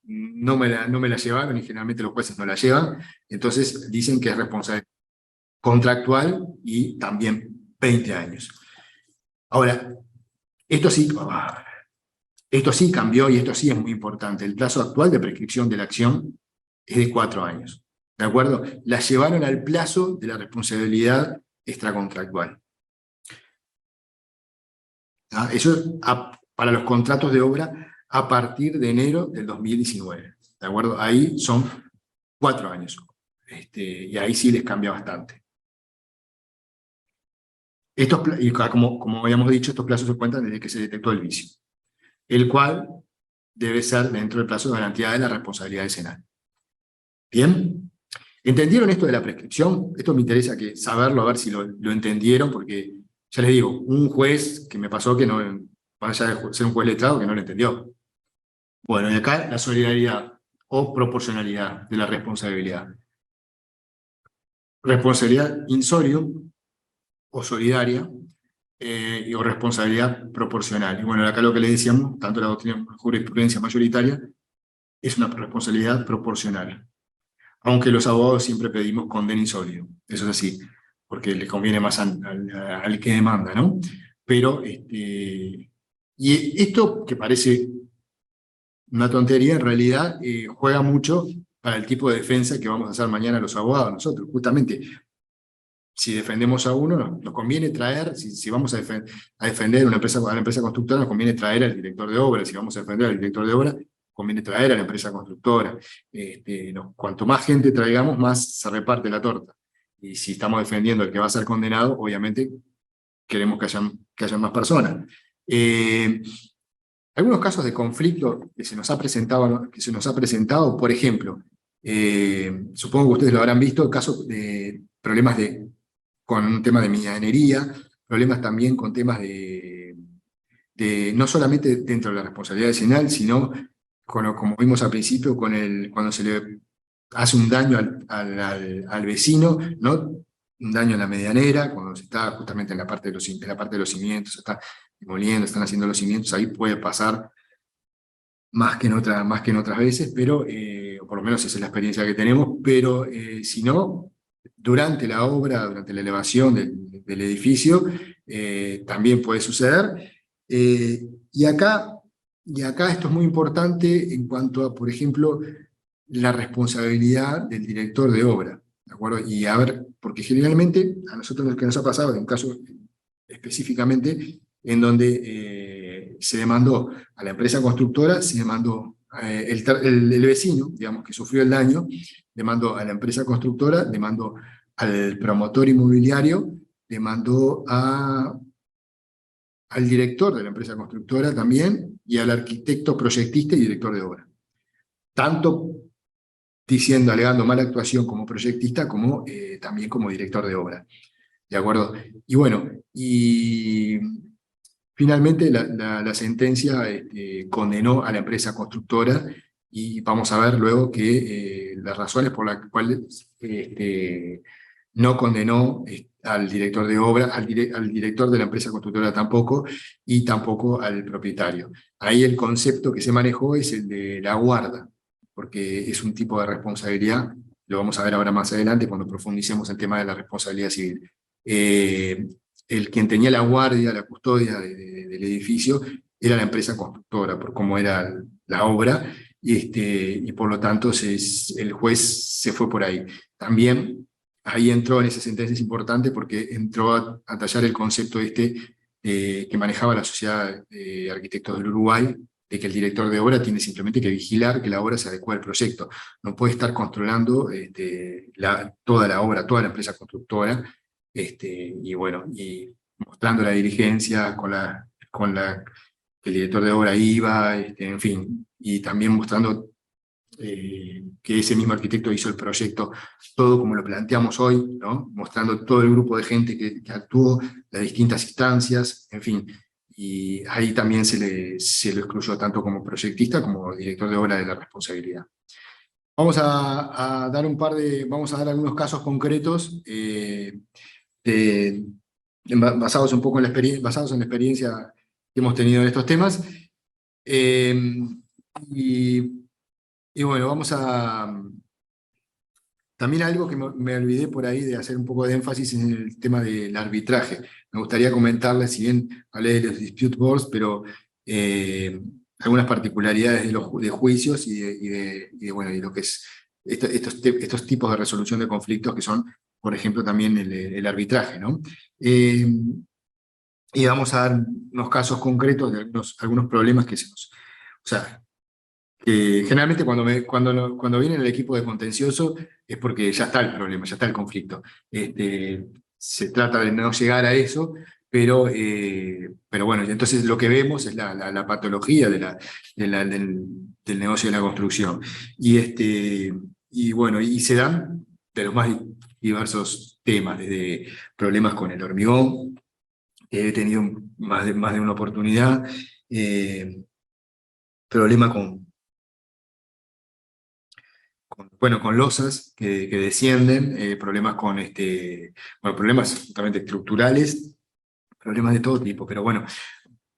no me la llevaron y generalmente los jueces no la llevan, entonces dicen que es responsabilidad contractual y también 20 años. Ahora, esto sí cambió y esto sí es muy importante. El plazo actual de prescripción de la acción es de 4 años. ¿De acuerdo? La llevaron al plazo de la responsabilidad extracontractual. ¿Ah? Eso para los contratos de obra a partir de enero del 2019. ¿De acuerdo? Ahí son 4 años. Y ahí sí les cambia bastante. Y como habíamos dicho, estos plazos se cuentan desde que se detectó el vicio, el cual debe ser dentro del plazo de garantía de la responsabilidad decenal. ¿Bien? ¿Entendieron esto de la prescripción? Esto me interesa saberlo, a ver si lo entendieron, porque ya les digo, un juez que me pasó que no, más allá de ser un juez letrado, que no lo entendió. Bueno, y acá la solidaridad o proporcionalidad de la responsabilidad. Responsabilidad insolio o solidaria, o responsabilidad proporcional. Y bueno, acá lo que le decíamos, tanto la doctrina jurisprudencia mayoritaria, es una responsabilidad proporcional. Aunque los abogados siempre pedimos condena insolio, eso es así, porque le conviene más al que demanda, ¿no? Pero, y esto que parece una tontería, en realidad juega mucho para el tipo de defensa que vamos a hacer mañana los abogados nosotros. Justamente, si defendemos a uno, nos conviene traer, si vamos a defender una empresa, a la empresa constructora, nos conviene traer al director de obra. Si vamos a defender al director de obra, conviene traer a la empresa constructora. Cuanto más gente traigamos, más se reparte la torta. Y si estamos defendiendo al que va a ser condenado, obviamente queremos que hayan más personas. Algunos casos de conflicto que se nos ha presentado, por ejemplo, supongo que ustedes lo habrán visto, casos de problemas con un tema de minería, problemas también con temas no solamente dentro de la responsabilidad vecinal, sino, como vimos al principio, cuando se le hace un daño al vecino, ¿no? Un daño en la medianera, cuando se está justamente en la parte de los cimientos, se está demoliendo, están haciendo los cimientos, ahí puede pasar más que en otras veces, pero, o por lo menos esa es la experiencia que tenemos, pero si no, durante la obra, durante la elevación del edificio, también puede suceder. Y acá esto es muy importante en cuanto a, por ejemplo, la responsabilidad del director de obra, ¿de acuerdo? Y a ver, porque generalmente a nosotros lo que nos ha pasado, en un caso específicamente, en donde se demandó a la empresa constructora, se demandó el vecino, digamos, que sufrió el daño, demandó a la empresa constructora, demandó al promotor inmobiliario, demandó al director de la empresa constructora también, y al arquitecto proyectista y director de obra. Tanto alegando mala actuación como proyectista, como también como director de obra. ¿De acuerdo? Y bueno, y finalmente la sentencia condenó a la empresa constructora, y vamos a ver luego que las razones por las cuales no condenó al director de obra, al director de la empresa constructora tampoco, y tampoco al propietario. Ahí el concepto que se manejó es el de la guarda, porque es un tipo de responsabilidad, lo vamos a ver ahora más adelante cuando profundicemos el tema de la responsabilidad civil. Quien tenía la guardia, la custodia del edificio, era la empresa constructora, por cómo era la obra, y por lo tanto el juez se fue por ahí. También ahí entró en esa sentencia, es importante porque entró a tallar el concepto que manejaba la Sociedad de Arquitectos del Uruguay, de que el director de obra tiene simplemente que vigilar que la obra se adecue al proyecto. No puede estar controlando toda la obra, toda la empresa constructora, y bueno, y mostrando la diligencia que el director de obra iba, en fin, y también mostrando que ese mismo arquitecto hizo el proyecto, todo como lo planteamos hoy, ¿no? Mostrando todo el grupo de gente que actuó, las distintas instancias, en fin, y ahí también se lo excluyó tanto como proyectista como director de obra de la responsabilidad. Vamos a dar algunos casos concretos basados un poco basados en la experiencia que hemos tenido en estos temas. Y bueno, también algo que me olvidé por ahí de hacer un poco de énfasis en el tema del arbitraje. Me gustaría comentarles, si bien hablé de los dispute boards, pero algunas particularidades de juicios bueno, y lo que es estos tipos de resolución de conflictos que son, por ejemplo, también el arbitraje, ¿no? Y vamos a dar unos casos concretos de algunos problemas que o sea, generalmente cuando viene el equipo de contencioso es porque ya está el problema, ya está el conflicto. Se trata de no llegar a eso, pero bueno, y entonces lo que vemos es la patología del negocio de la construcción. Y bueno, y se dan de los más diversos temas, desde problemas con el hormigón, que he tenido más de una oportunidad, problema bueno, con losas que descienden, problemas con, bueno, problemas justamente estructurales, problemas de todo tipo, pero bueno,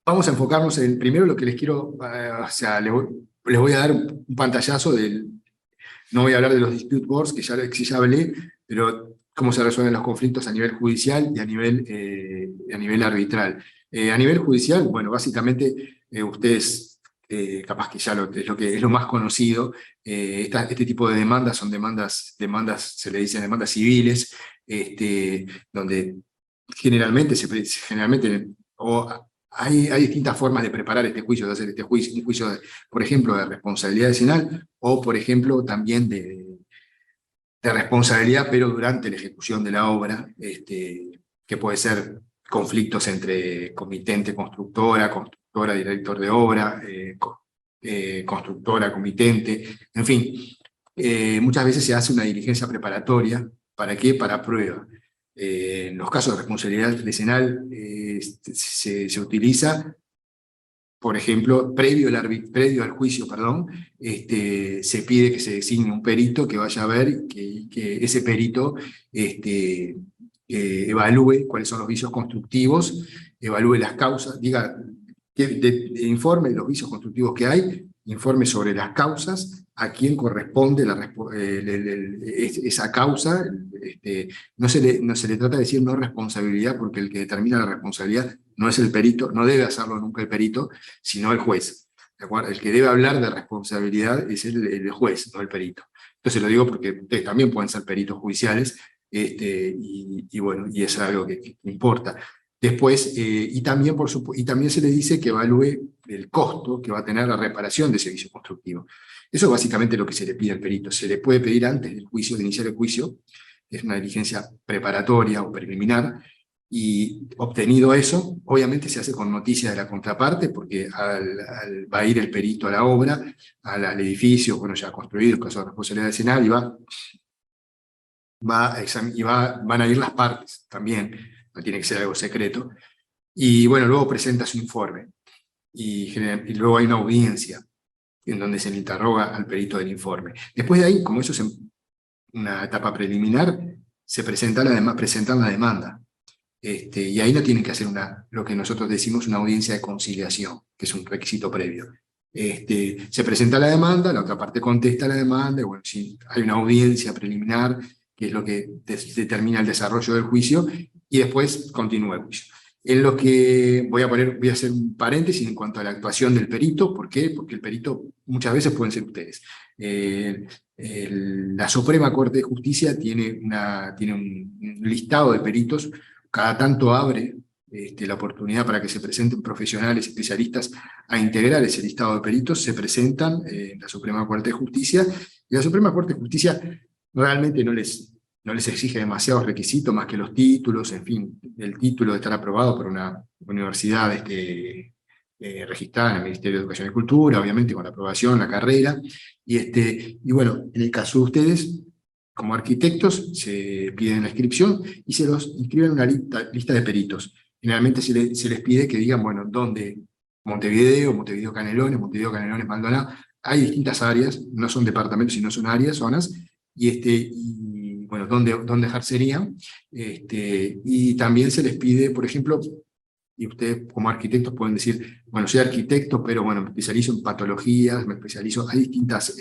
vamos a enfocarnos en primero lo que les quiero, o sea, les voy a dar un pantallazo no voy a hablar de los dispute boards, que ya hablé, pero cómo se resuelven los conflictos a nivel judicial y a nivel arbitral. A nivel judicial, bueno, básicamente ustedes, capaz que ya es lo más conocido, este tipo de demandas son se le dicen demandas civiles, donde generalmente, hay distintas formas de preparar este juicio, de hacer este juicio, un juicio, por ejemplo, de responsabilidad vecinal, o por ejemplo también de responsabilidad, pero durante la ejecución de la obra, que puede ser conflictos entre comitente, constructora, director de obra, constructora, comitente, en fin. Muchas veces se hace una diligencia preparatoria. ¿Para qué? Para prueba. En los casos de responsabilidad vecinal se utiliza, por ejemplo, previo al juicio, perdón, se pide que se designe un perito que vaya a ver, que ese perito evalúe cuáles son los vicios constructivos, evalúe las causas, diga, informe de los vicios constructivos que hay, informe sobre las causas, a quién corresponde esa causa. No se le trata de decir no responsabilidad, porque el que determina la responsabilidad no es el perito, no debe hacerlo nunca el perito, sino el juez. ¿De acuerdo? El que debe hablar de responsabilidad es el juez, no el perito. Entonces lo digo porque ustedes también pueden ser peritos judiciales, bueno, y es algo que importa. Después, y también se le dice que evalúe el costo que va a tener la reparación de ese vicio constructivo. Eso es básicamente lo que se le pide al perito. Se le puede pedir antes del juicio, de iniciar el juicio, es una diligencia preparatoria o preliminar, y obtenido eso, obviamente se hace con noticia de la contraparte, porque va a ir el perito a la obra, al edificio, bueno, ya construido, en caso de responsabilidad vecinal, van a ir las partes también, no tiene que ser algo secreto, y bueno, luego presenta su informe, y luego hay una audiencia en donde se le interroga al perito del informe. Después de ahí, como eso es una etapa preliminar, se presentan la demanda. Y ahí no tienen que hacer lo que nosotros decimos una audiencia de conciliación, que es un requisito previo. Se presenta la demanda, la otra parte contesta la demanda, y bueno, si hay una audiencia preliminar, que es lo que determina el desarrollo del juicio, y después continúa el juicio. En lo que voy a hacer un paréntesis en cuanto a la actuación del perito. ¿Por qué? Porque el perito muchas veces pueden ser ustedes. La Suprema Corte de Justicia tiene un listado de peritos. Cada tanto abre la oportunidad para que se presenten profesionales, especialistas, a integrar ese listado de peritos. Se presentan en la Suprema Corte de Justicia, y la Suprema Corte de Justicia realmente no les exige demasiados requisitos, más que los títulos, en fin, el título de estar aprobado por una universidad registrada en el Ministerio de Educación y Cultura, obviamente con la aprobación, la carrera, y bueno, en el caso de ustedes, como arquitectos, se piden la inscripción y se los inscriben en una lista de peritos. Generalmente se les pide que digan, bueno, dónde, Montevideo Canelones, Maldonado, hay distintas áreas, no son departamentos, sino son áreas, zonas, y bueno, dónde ejercerían. Y también se les pide, por ejemplo, y ustedes como arquitectos pueden decir, bueno, soy arquitecto, pero bueno, me especializo en patologías, hay distintas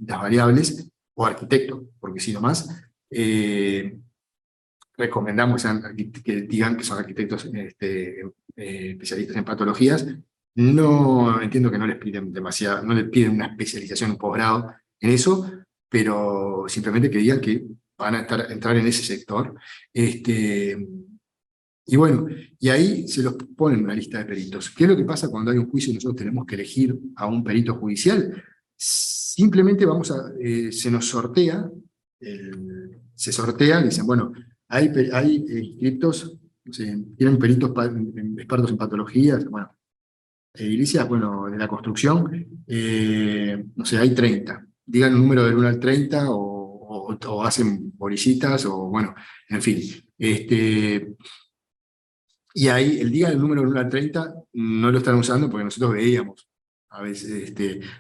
variables, o arquitecto, porque si no más, recomendamos que digan que son arquitectos especialistas en patologías. No entiendo que no les piden demasiado, no les piden una especialización, un posgrado en eso, pero simplemente que digan que van a entrar en ese sector. Y bueno, y ahí se los ponen en una lista de peritos. ¿Qué es lo que pasa cuando hay un juicio y nosotros tenemos que elegir a un perito judicial? Simplemente se nos sortea, se sortea, dicen, bueno, hay inscriptos, no sé, tienen peritos expertos en patologías, bueno, edilicias, bueno, de la construcción, no sé, hay 30. Digan un número del 1 al 30, o hacen bolillitas, o bueno, en fin. Y ahí, el día del número del 1 al 30, no lo están usando porque nosotros veíamos, a veces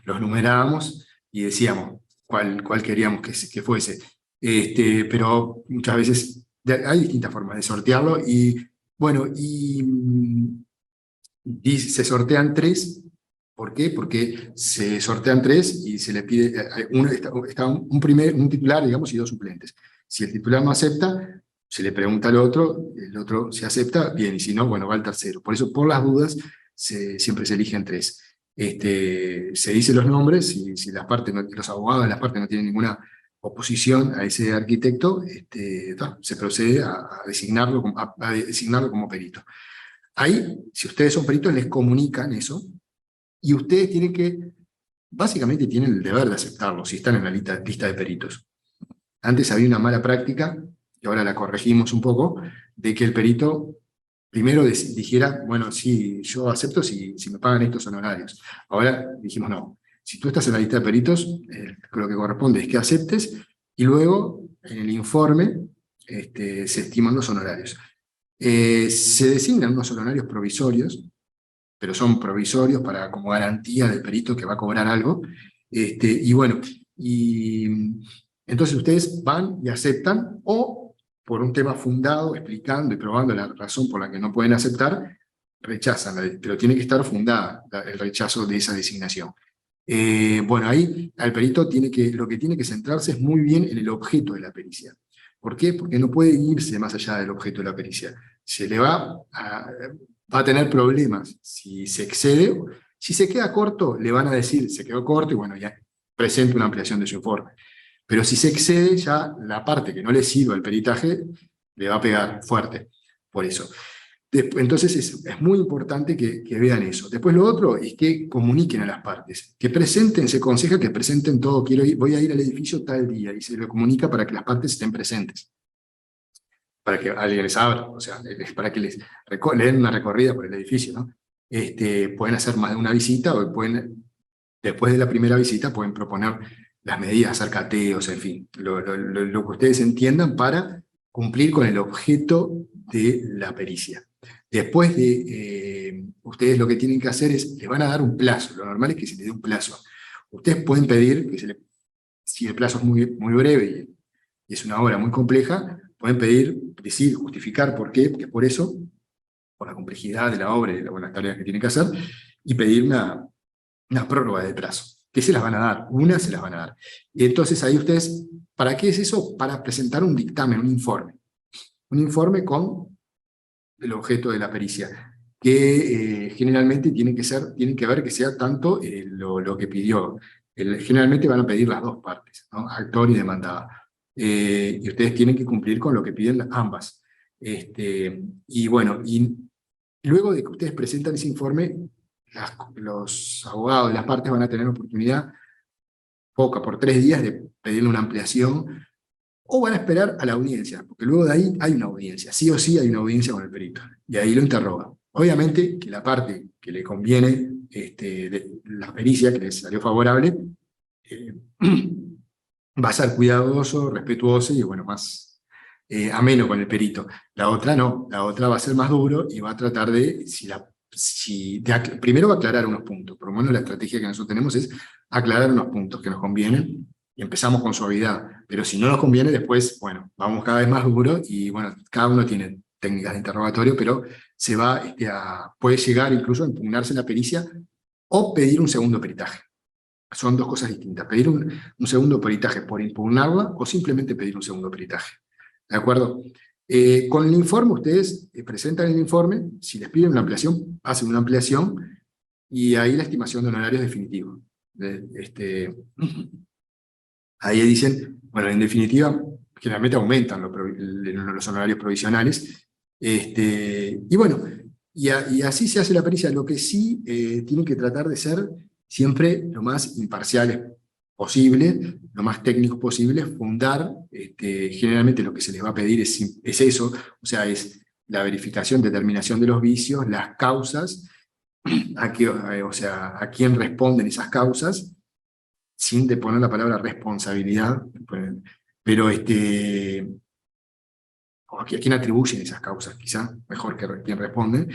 los numerábamos y decíamos cuál queríamos que fuese. Pero muchas veces hay distintas formas de sortearlo y, bueno, y se sortean tres. ¿Por qué? Porque se sortean tres y se le pide, está un titular, digamos, y dos suplentes. Si el titular no acepta, se le pregunta al otro, el otro si acepta, bien, y si no, bueno, va al tercero. Por eso, por las dudas, siempre se eligen tres. Se dicen los nombres, si las partes los abogados de las partes no tienen ninguna oposición a ese arquitecto, se procede a designarlo, a designarlo como perito. Ahí, si ustedes son peritos, les comunican eso, y ustedes tienen básicamente tienen el deber de aceptarlo, si están en la lista de peritos. Antes había una mala práctica, y ahora la corregimos un poco, de que el perito primero dijera, bueno, sí, yo acepto si me pagan estos honorarios. Ahora dijimos, no, si tú estás en la lista de peritos, lo que corresponde es que aceptes, y luego, en el informe, se estiman los honorarios. Se designan unos honorarios provisorios, pero son provisorios como garantía del perito que va a cobrar algo. Y bueno, y entonces ustedes van y aceptan, o por un tema fundado, explicando y probando la razón por la que no pueden aceptar, rechazan, pero tiene que estar fundada el rechazo de esa designación. Bueno, ahí al perito lo que tiene que centrarse es muy bien en el objeto de la pericia. ¿Por qué? Porque no puede irse más allá del objeto de la pericia. Se le va a tener problemas si se excede. Si se queda corto, le van a decir, se quedó corto y bueno, ya presenta una ampliación de su informe. Pero si se excede, ya la parte que no le sirva al peritaje le va a pegar fuerte. Por eso. Entonces es muy importante que vean eso. Después lo otro es que comuniquen a las partes, que presenten, se aconseja que presenten todo, voy a ir al edificio tal día, y se lo comunica para que las partes estén presentes, para que alguien les abra, o sea, para que le den una recorrida por el edificio, ¿no? Pueden hacer más de una visita, o después de la primera visita pueden proponer las medidas, hacer cateos, en fin, lo que ustedes entiendan para cumplir con el objeto de la pericia. Después ustedes lo que tienen que hacer es, les van a dar un plazo, lo normal es que se les dé un plazo. Ustedes pueden pedir, si el plazo es muy, muy breve y es una obra muy compleja, pueden pedir, decir, justificar por qué, porque por eso, por la complejidad de la obra y las tareas que tienen que hacer, y pedir una prórroga de plazo, que se las van a dar, una se las van a dar. Y entonces ahí ustedes, ¿para qué es eso? Para presentar un dictamen, un informe con el objeto de la pericia, que generalmente tienen que ver que sea tanto lo que pidió. Generalmente van a pedir las dos partes, ¿no? Actor y demandada. Y ustedes tienen que cumplir con lo que piden ambas. Y bueno, y luego de que ustedes presentan ese informe, los abogados de las partes van a tener oportunidad, poca, por 3 días, de pedirle una ampliación, o van a esperar a la audiencia, porque luego de ahí hay una audiencia, sí o sí hay una audiencia con el perito, y ahí lo interroga. Obviamente que la parte que le conviene, de la pericia, que le salió favorable, eh, va a ser cuidadoso, respetuoso y bueno, más ameno con el perito. La otra no, la otra va a ser más duro y va a tratar primero va a aclarar unos puntos. Por lo menos la estrategia que nosotros tenemos es aclarar unos puntos que nos convienen y empezamos con suavidad. Pero si no nos conviene, después, bueno, vamos cada vez más duro y bueno, cada uno tiene técnicas de interrogatorio, pero puede llegar incluso a impugnarse la pericia o pedir un segundo peritaje. Son dos cosas distintas. Pedir un segundo peritaje por impugnarla o simplemente pedir un segundo peritaje. ¿De acuerdo? Con el informe, ustedes presentan el informe, si les piden una ampliación, hacen una ampliación, y ahí la estimación de honorarios definitivo. Ahí dicen, bueno, en definitiva, generalmente aumentan los honorarios provisionales, y bueno, y así se hace la pericia. Lo que sí tienen que tratar de ser siempre lo más imparciales posible, lo más técnicos posible, fundar, generalmente lo que se les va a pedir es eso, o sea, es la verificación, determinación de los vicios, las causas, o sea, a quién responden esas causas, sin poner la palabra responsabilidad, pero o a quién atribuyen esas causas, quizá mejor que quien responde.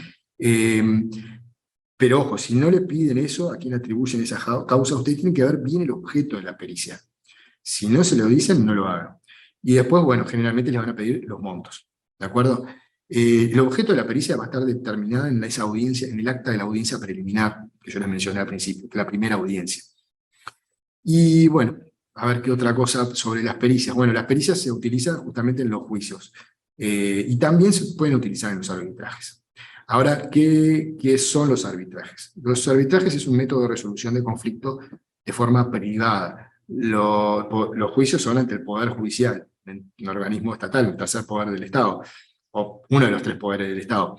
Pero ojo, si no le piden eso, a quién atribuyen esas causas, ustedes tienen que ver bien el objeto de la pericia. Si no se lo dicen, no lo hagan. Y después, bueno, generalmente les van a pedir los montos, ¿de acuerdo? El objeto de la pericia va a estar determinado en esa audiencia, en el acta de la audiencia preliminar, que yo les mencioné al principio, que es la primera audiencia. Y bueno, a ver qué otra cosa sobre las pericias. Bueno, las pericias se utilizan justamente en los juicios, y también se pueden utilizar en los arbitrajes. Ahora, ¿qué son los arbitrajes? Los arbitrajes es un método de resolución de conflicto de forma privada. Los juicios son ante el Poder Judicial, un organismo estatal, un tercer poder del Estado, o uno de los tres poderes del Estado.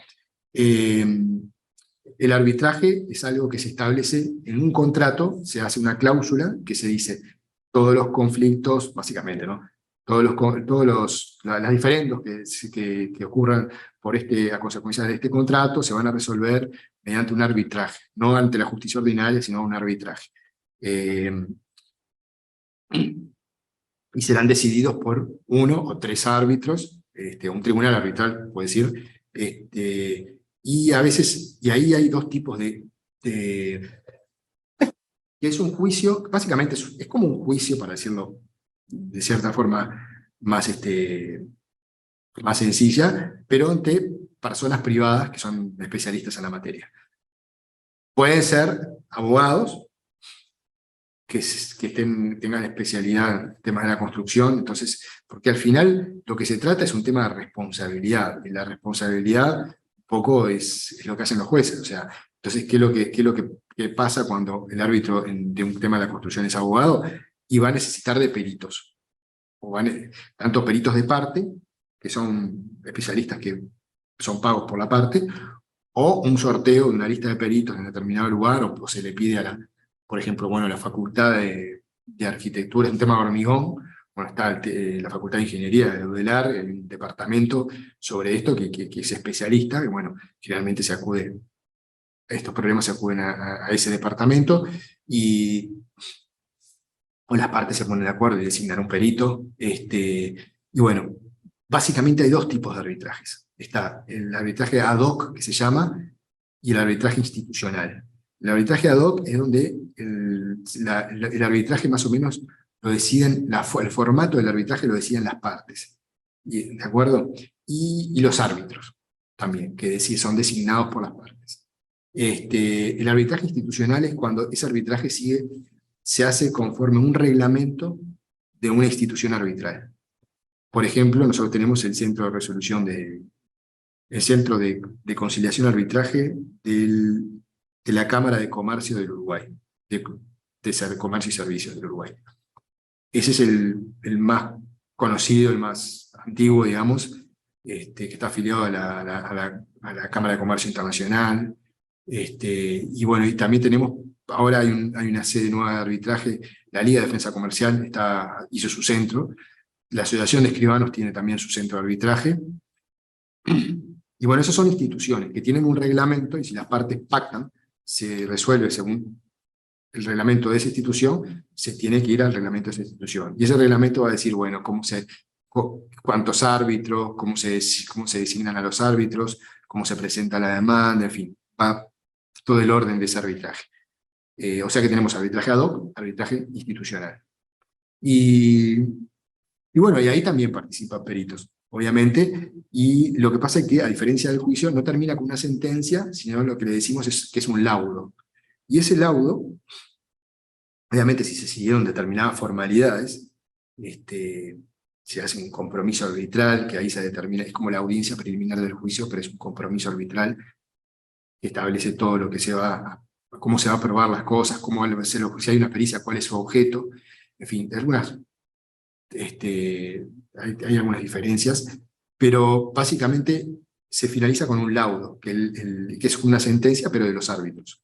El arbitraje es algo que se establece en un contrato, se hace una cláusula que se dice todos los conflictos, básicamente, ¿no? Las diferendos que ocurran a consecuencia de este contrato se van a resolver mediante un arbitraje, no ante la justicia ordinaria, sino un arbitraje. Y serán decididos por uno o tres árbitros, un tribunal arbitral, puede decir, y a veces, y ahí hay dos tipos que es un juicio, básicamente es como un juicio, para decirlo de cierta forma más, más sencilla, pero ante personas privadas que son especialistas en la materia. Pueden ser abogados que tengan especialidad en temas de la construcción, entonces, porque al final lo que se trata es un tema de responsabilidad, y la responsabilidad un poco es lo que hacen los jueces, o sea, entonces, ¿qué es lo que pasa cuando el árbitro de un tema de la construcción es abogado? Y va a necesitar de peritos, tanto peritos de parte, que son especialistas que son pagos por la parte, o un sorteo de una lista de peritos en determinado lugar, o se le pide por ejemplo, bueno, la Facultad de Arquitectura, es un tema de hormigón, bueno, está la Facultad de Ingeniería de UDELAR, el departamento sobre esto, que es especialista, que bueno, generalmente estos problemas se acuden a ese departamento, o las partes se ponen de acuerdo y designan un perito, y bueno, básicamente hay dos tipos de arbitrajes. Está el arbitraje ad hoc, que se llama, y el arbitraje institucional. El arbitraje ad hoc es donde el arbitraje más o menos lo deciden, el formato del arbitraje lo deciden las partes, ¿de acuerdo? Y los árbitros también, que son designados por las partes. El arbitraje institucional es cuando ese arbitraje se hace conforme a un reglamento de una institución arbitral. Por ejemplo, nosotros tenemos el Centro de Resolución el Centro de Conciliación y Arbitraje de la Cámara de Comercio del Uruguay, de Comercio y Servicios del Uruguay. Ese es el más conocido, el más antiguo, digamos, que está afiliado a la Cámara de Comercio Internacional. Y bueno, y también ahora hay una sede nueva de arbitraje, la Liga de Defensa Comercial hizo su centro, la Asociación de Escribanos tiene también su centro de arbitraje. Y bueno, esas son instituciones que tienen un reglamento, y si las partes pactan, se resuelve según el reglamento de esa institución, se tiene que ir al reglamento de esa institución. Y ese reglamento va a decir, bueno, cuántos árbitros, cómo se designan a los árbitros, cómo se presenta la demanda, en fin, va todo el orden de ese arbitraje. O sea que tenemos arbitraje ad hoc, arbitraje institucional. Y bueno, y ahí también participan peritos, obviamente, y lo que pasa es que, a diferencia del juicio, no termina con una sentencia, sino lo que le decimos es que es un laudo. Y ese laudo, obviamente, si se siguieron determinadas formalidades, se hace un compromiso arbitral, que ahí se determina, es como la audiencia preliminar del juicio, pero es un compromiso arbitral que establece todo lo que cómo se va a probar las cosas, si hay una pericia, cuál es su objeto, en fin, hay algunas diferencias, pero básicamente se finaliza con un laudo, que es una sentencia, pero de los árbitros.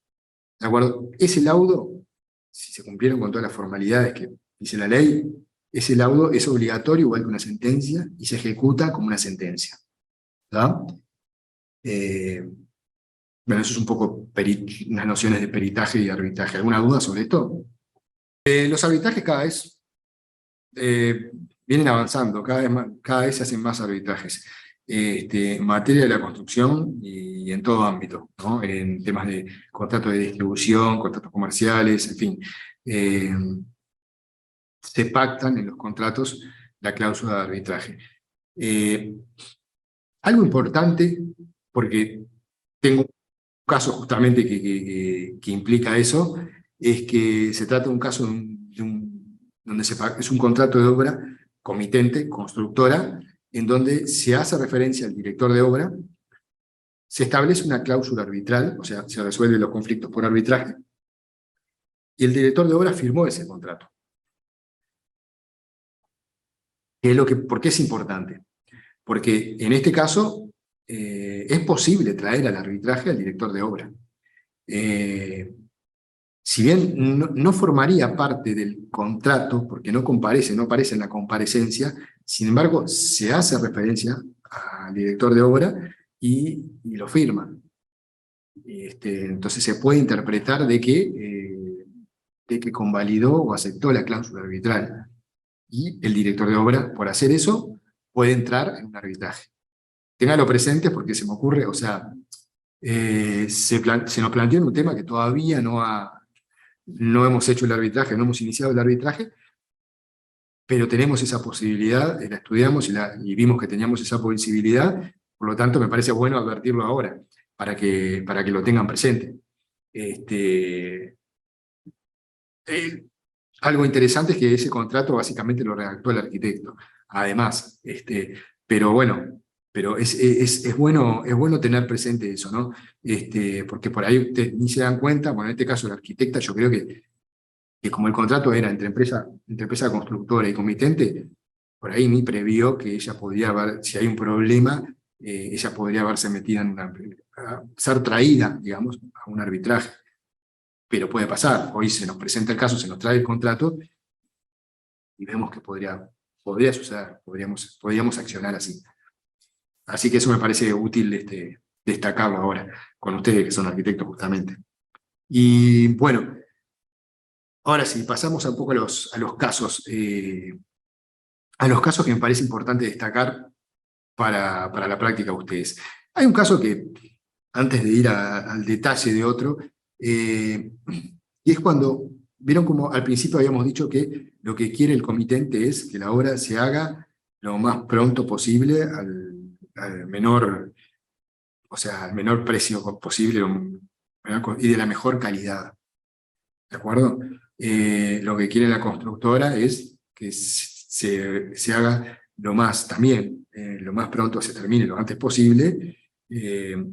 ¿De acuerdo? Ese laudo, si se cumplieron con todas las formalidades que dice la ley, ese laudo es obligatorio, igual que una sentencia, y se ejecuta como una sentencia. ¿Verdad? Bueno, eso es un poco unas nociones de peritaje y arbitraje. ¿Alguna duda sobre esto? Los arbitrajes cada vez vienen avanzando, cada vez se hacen más arbitrajes. en materia de la construcción y en todo ámbito, ¿no? En temas de contratos de distribución, contratos comerciales, en fin. Se pactan en los contratos la cláusula de arbitraje. Algo importante, porque tengo un caso justamente que implica eso, es que se trata de un caso donde es un contrato de obra comitente, constructora, en donde se hace referencia al director de obra, se establece una cláusula arbitral, o sea, se resuelven los conflictos por arbitraje, y el director de obra firmó ese contrato. ¿Por qué es importante? Porque en este caso es posible traer al arbitraje al director de obra. Si bien no formaría parte del contrato, porque no comparece, no aparece en la comparecencia, sin embargo, se hace referencia al director de obra y lo firma. Entonces se puede interpretar de que convalidó o aceptó la cláusula arbitral. Y el director de obra, por hacer eso, puede entrar en un arbitraje. Téngalo presente porque se me ocurre, o sea, se nos planteó en un tema que todavía no hemos hecho el arbitraje, no hemos iniciado el arbitraje, pero tenemos esa posibilidad, la estudiamos y vimos que teníamos esa posibilidad, por lo tanto me parece bueno advertirlo ahora, para que lo tengan presente. Algo interesante es que ese contrato básicamente lo redactó el arquitecto, además, pero bueno, pero es bueno tener presente eso, ¿no? Porque por ahí ustedes ni se dan cuenta, bueno, en este caso la arquitecta, yo creo que como el contrato era entre empresa constructora y comitente, por ahí ni previó que ella podía haber, si hay un problema, ella podría haberse metida ser traída, digamos, a un arbitraje. Pero puede pasar, hoy se nos presenta el caso, se nos trae el contrato, y vemos que podría suceder, podríamos accionar así. Así que eso me parece útil destacarlo ahora, con ustedes que son arquitectos justamente. Y bueno, ahora sí, pasamos un poco a los casos que me parece importante destacar para la práctica de ustedes. Hay un caso que, antes de ir al detalle de otro, y es cuando, vieron como al principio habíamos dicho que lo que quiere el comitente es que la obra se haga lo más pronto posible al menor, o sea, al menor precio posible y de la mejor calidad. ¿De acuerdo? Lo que quiere la constructora es que se haga también, lo más pronto se termine, lo antes posible, eh,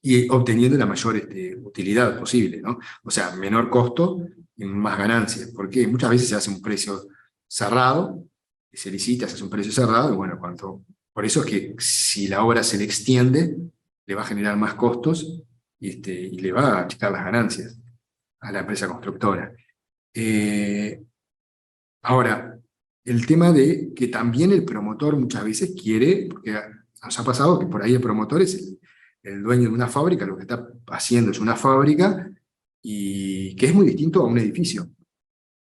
y obteniendo la mayor utilidad posible, ¿no? O sea, menor costo y más ganancias, porque muchas veces se hace un precio cerrado, se licita, se hace un precio cerrado, y bueno, por eso es que si la obra se le extiende, le va a generar más costos y le va a achicar las ganancias a la empresa constructora. Ahora, el tema de que también el promotor muchas veces quiere, porque nos ha pasado que por ahí el promotor es el dueño de una fábrica, lo que está haciendo es una fábrica, y que es muy distinto a un edificio,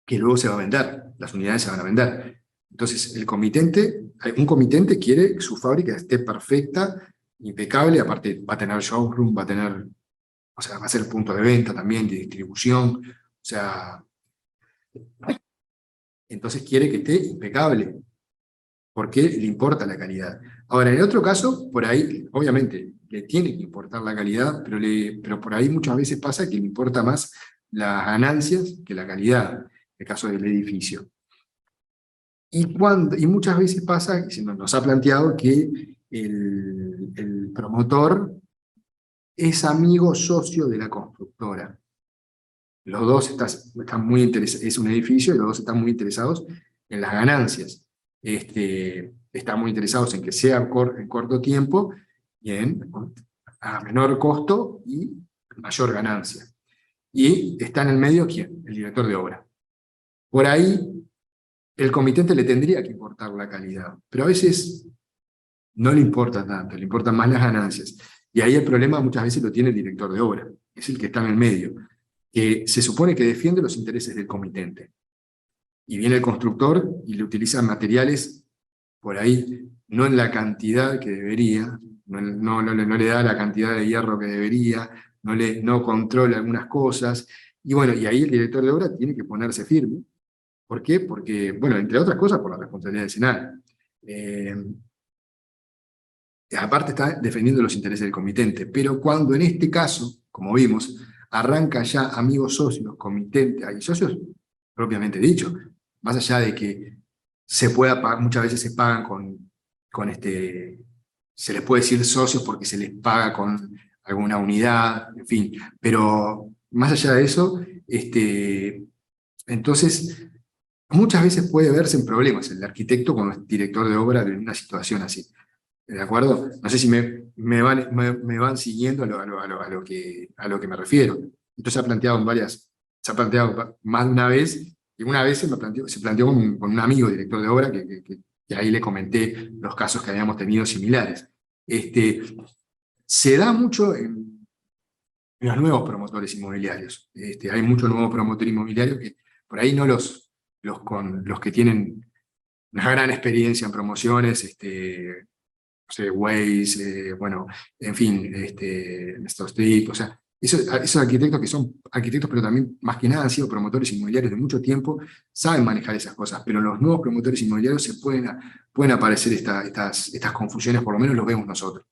que luego se va a vender, las unidades se van a vender. Entonces, un comitente quiere que su fábrica esté perfecta, impecable, aparte va a tener showroom, o sea, va a ser punto de venta también, de distribución, o sea, entonces quiere que esté impecable, porque le importa la calidad. Ahora, en el otro caso, por ahí, obviamente, le tiene que importar la calidad, pero por ahí muchas veces pasa que le importa más las ganancias que la calidad, en el caso del edificio. Y muchas veces pasa, y nos ha planteado que el promotor es amigo socio de la constructora. Los dos están muy interesados, es un edificio, y los dos están muy interesados en las ganancias. Están muy interesados en que sea en corto tiempo y a menor costo y mayor ganancia. Y está en el medio, ¿quién? El director de obra. Por ahí, el comitente le tendría que importar la calidad, pero a veces no le importa tanto, le importan más las ganancias. Y ahí el problema muchas veces lo tiene el director de obra, es el que está en el medio, que se supone que defiende los intereses del comitente. Y viene el constructor y le utiliza materiales por ahí no en la cantidad que debería, no le da la cantidad de hierro que debería, no controla algunas cosas, y bueno, y ahí el director de obra tiene que ponerse firme. ¿Por qué? Porque, bueno, entre otras cosas, por la responsabilidad del Eh, aparte está defendiendo los intereses del comitente, pero cuando en este caso, como vimos, arranca ya amigos socios, comitente, hay socios propiamente dicho, más allá de que se pueda pagar, muchas veces se pagan se les puede decir socios porque se les paga con alguna unidad, en fin, pero más allá de eso, entonces muchas veces puede verse en problemas el arquitecto con el director de obra en una situación así. ¿De acuerdo? No sé si me van siguiendo a lo que me refiero. Esto se ha planteado más de una vez, y una vez se planteó con un amigo director de obra, que ahí le comenté los casos que habíamos tenido similares. Este, Se da mucho en los nuevos promotores inmobiliarios. Hay muchos nuevos promotores inmobiliarios que por ahí no los que tienen una gran experiencia en promociones, no sé, Waze, bueno, en fin, Nestor Strip, o sea, esos arquitectos que son arquitectos, pero también más que nada han sido promotores inmobiliarios de mucho tiempo, saben manejar esas cosas, pero en los nuevos promotores inmobiliarios pueden aparecer estas confusiones, por lo menos lo vemos nosotros.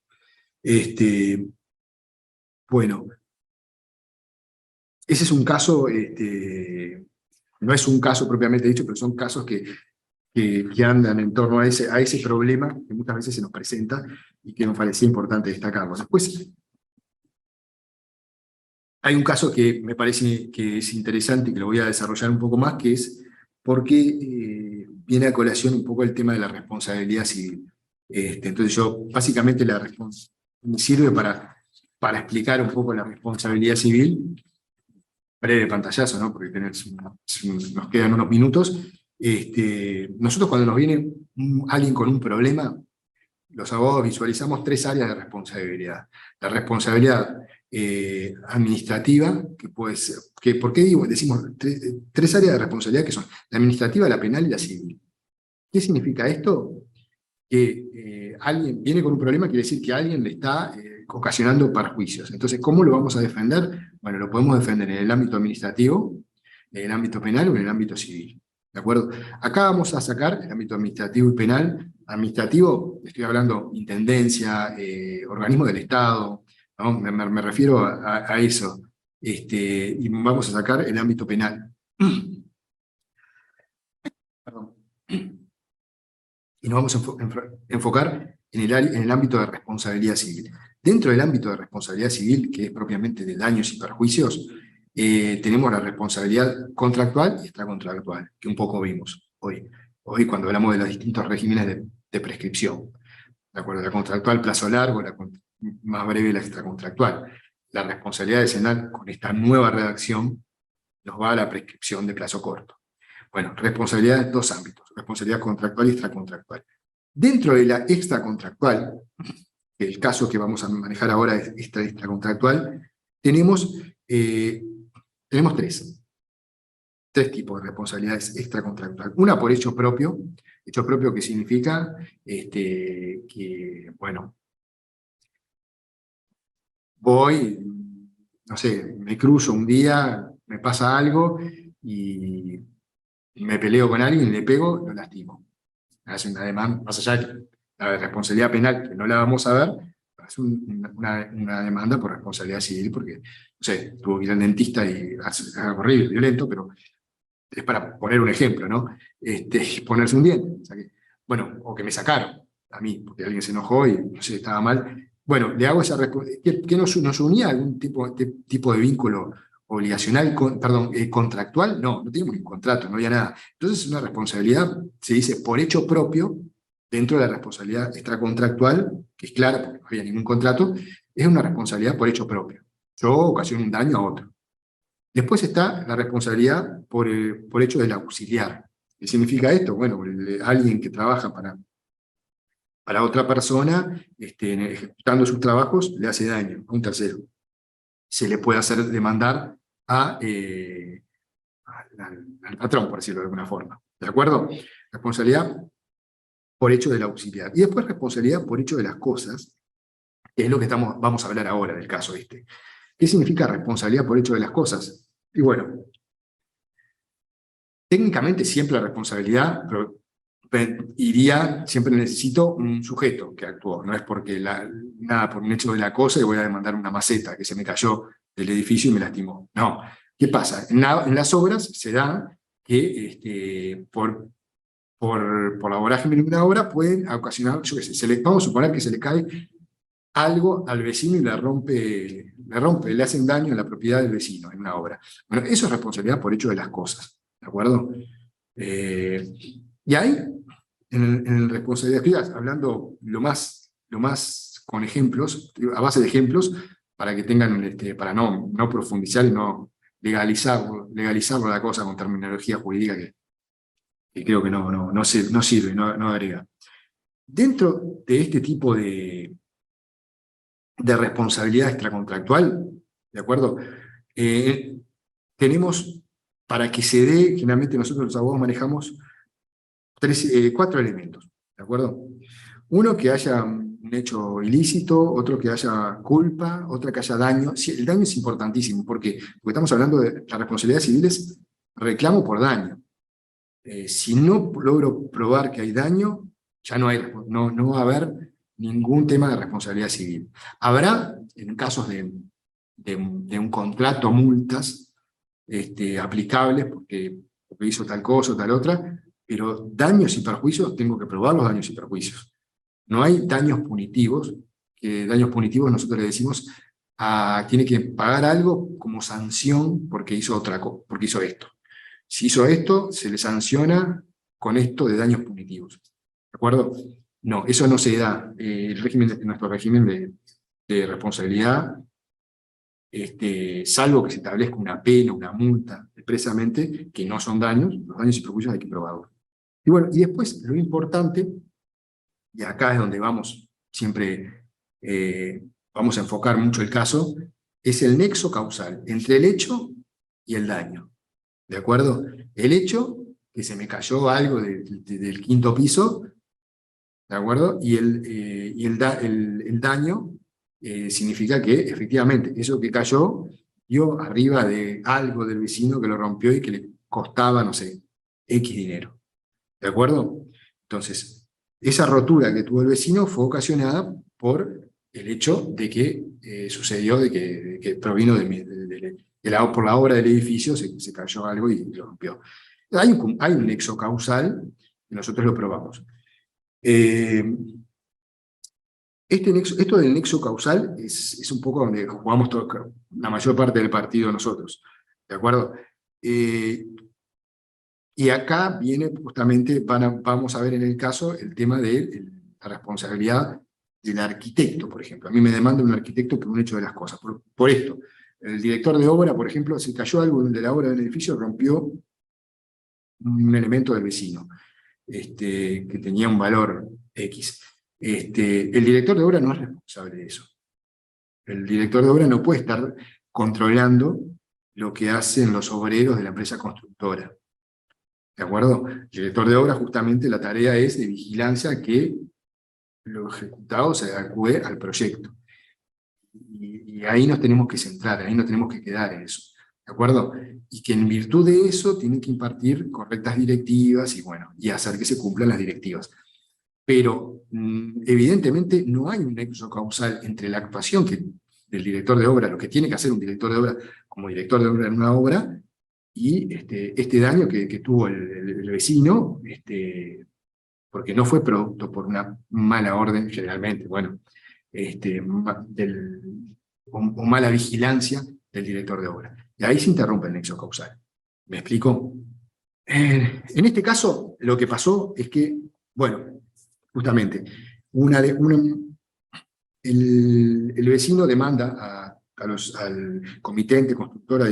Bueno, ese es un caso, no es un caso propiamente dicho, pero son casos que andan en torno a ese problema que muchas veces se nos presenta y que nos parecía importante destacarlo. Después, hay un caso que me parece que es interesante y que lo voy a desarrollar un poco más, que es porque viene a colación un poco el tema de la responsabilidad civil. Entonces básicamente me sirve para explicar un poco la responsabilidad civil, breve pantallazo, ¿no? Porque nos quedan unos minutos. Nosotros cuando nos viene alguien con un problema, los abogados visualizamos tres áreas de responsabilidad. La responsabilidad administrativa, que puede ser, ¿por qué decimos tres áreas de responsabilidad que son la administrativa, la penal y la civil? ¿Qué significa esto? Que alguien viene con un problema, quiere decir que alguien le está ocasionando perjuicios. Entonces, ¿cómo lo vamos a defender? Bueno, lo podemos defender en el ámbito administrativo, en el ámbito penal o en el ámbito civil. ¿De acuerdo? Acá vamos a sacar el ámbito administrativo y penal. Administrativo, estoy hablando intendencia, organismo del Estado, ¿no? Me refiero a eso. Y vamos a sacar el ámbito penal. Perdón. Y nos vamos a enfocar en el ámbito de responsabilidad civil. Dentro del ámbito de responsabilidad civil, que es propiamente de daños y perjuicios, tenemos la responsabilidad contractual y extracontractual, que un poco vimos hoy. Hoy cuando hablamos de los distintos regímenes de prescripción. ¿De acuerdo? La contractual, plazo largo, más breve la extracontractual. La responsabilidad decenal, con esta nueva redacción, nos va a la prescripción de plazo corto. Bueno, responsabilidad en dos ámbitos, responsabilidad contractual y extracontractual. Dentro de la extracontractual, que el caso que vamos a manejar ahora es esta extracontractual, tenemos tres tipos de responsabilidades extracontractuales. Una por hecho propio que significa que, bueno, voy, no sé, me cruzo un día, me pasa algo y me peleo con alguien, le pego, lo lastimo. Hace una demanda, más allá de la responsabilidad penal, que no la vamos a ver, hace una demanda por responsabilidad civil, porque, no sé, tuvo que ir al dentista y es algo horrible, violento, pero es para poner un ejemplo, ¿no? Ponerse un diente. O sea bueno, o que me sacaron a mí, porque alguien se enojó y, no sé, estaba mal. Bueno, le hago esa responsabilidad. ¿Qué nos unía algún tipo de vínculo obligacional, contractual? No teníamos ningún contrato, no había nada. Entonces es una responsabilidad, se dice, por hecho propio, dentro de la responsabilidad extracontractual, que es clara porque no había ningún contrato, es una responsabilidad por hecho propio. Yo ocasiono un daño a otro. Después está la responsabilidad por hecho del auxiliar. ¿Qué significa esto? Bueno, alguien que trabaja para otra persona, ejecutando sus trabajos, le hace daño a un tercero. Se le puede hacer demandar al patrón, por decirlo de alguna forma. ¿De acuerdo? Responsabilidad por hecho de la auxiliar. Y después responsabilidad por hecho de las cosas, que es lo que vamos a hablar ahora del caso este. ¿Qué significa responsabilidad por hecho de las cosas? Y bueno, técnicamente siempre la responsabilidad iría, siempre necesito un sujeto que actuó, no es porque nada por un hecho de la cosa y voy a demandar una maceta que se me cayó del edificio y me lastimó. No. ¿Qué pasa? En las obras se da que por la vorágine de una obra pueden ocasionar, yo qué sé, vamos a suponer que se le cae algo al vecino y le hacen daño a la propiedad del vecino en una obra. Bueno, eso es responsabilidad por hecho de las cosas, ¿de acuerdo? Y ahí, en responsabilidad, hablando lo más con ejemplos, a base de ejemplos, para que tengan, para no profundizar y no legalizarlo la cosa con terminología jurídica que creo que no sirve, no agrega. Dentro de este tipo de responsabilidad extracontractual, ¿de acuerdo? Tenemos, para que se dé, generalmente nosotros los abogados manejamos 4 elementos, ¿de acuerdo? Uno, que haya un hecho ilícito, otro que haya culpa, otra que haya daño. Sí, el daño es importantísimo, ¿por qué? Porque estamos hablando de la responsabilidad civil, es reclamo por daño. Si no logro probar que hay daño, ya no va a haber ningún tema de responsabilidad civil. Habrá, en casos de un contrato, multas aplicables porque hizo tal cosa o tal otra, pero daños y perjuicios, tengo que probar los daños y perjuicios. No hay daños punitivos, que daños punitivos nosotros le decimos tiene que pagar algo como sanción porque hizo porque hizo esto. Si hizo esto, se le sanciona con esto de daños punitivos. ¿De acuerdo? No, eso no se da. Nuestro régimen de responsabilidad, salvo que se establezca una pena, una multa, expresamente, que no son daños, los daños y perjuicios hay que probarlos. Y bueno, y después lo importante, y acá es donde siempre vamos a enfocar mucho el caso, es el nexo causal entre el hecho y el daño. ¿De acuerdo? El hecho, que se me cayó algo del 5º piso, ¿de acuerdo? Y el daño significa que efectivamente eso que cayó dio arriba de algo del vecino que lo rompió y que le costaba, no sé, X dinero. ¿De acuerdo? Entonces, esa rotura que tuvo el vecino fue ocasionada por el hecho de que sucedió, de que provino por la obra del edificio, se cayó algo y lo rompió. Hay un nexo causal que nosotros lo probamos. Esto del nexo causal es un poco donde jugamos la mayor parte del partido nosotros. ¿De acuerdo? Y acá viene justamente, vamos a ver en el caso el tema de la responsabilidad del arquitecto, por ejemplo. A mí me demanda un arquitecto por un hecho de las cosas. Por esto, el director de obra, por ejemplo, se cayó algo de la obra del edificio, rompió un elemento del vecino, que tenía un valor X. El director de obra no es responsable de eso. El director de obra no puede estar controlando lo que hacen los obreros de la empresa constructora. ¿De acuerdo? El director de obra, justamente, la tarea es de vigilancia que lo ejecutado se adecue al proyecto. Y ahí nos tenemos que centrar, ahí nos tenemos que quedar en eso. ¿De acuerdo? Y que en virtud de eso tiene que impartir correctas directivas y hacer que se cumplan las directivas. Pero evidentemente no hay un nexo causal entre la actuación del director de obra, lo que tiene que hacer un director de obra como director de obra en una obra, y este daño que tuvo el vecino, porque no fue producto por una mala orden, generalmente, o mala vigilancia del director de obra. Y ahí se interrumpe el nexo causal. ¿Me explico? En este caso, lo que pasó es que, justamente, el vecino demanda al comitente, constructora,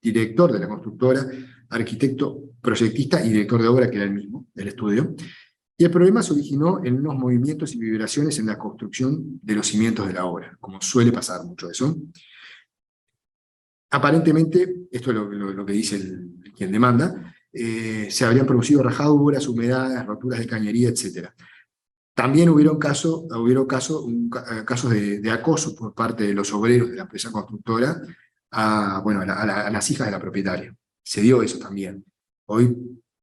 director de la constructora, arquitecto, proyectista y director de obra, que era el mismo, del estudio. Y el problema se originó en unos movimientos y vibraciones en la construcción de los cimientos de la obra, como suele pasar mucho eso. Aparentemente, esto es lo que dice quien demanda, se habrían producido rajaduras, humedades, roturas de cañería, etc. También casos de acoso por parte de los obreros de la empresa constructora bueno, a las hijas de la propietaria. Se dio eso también. Hoy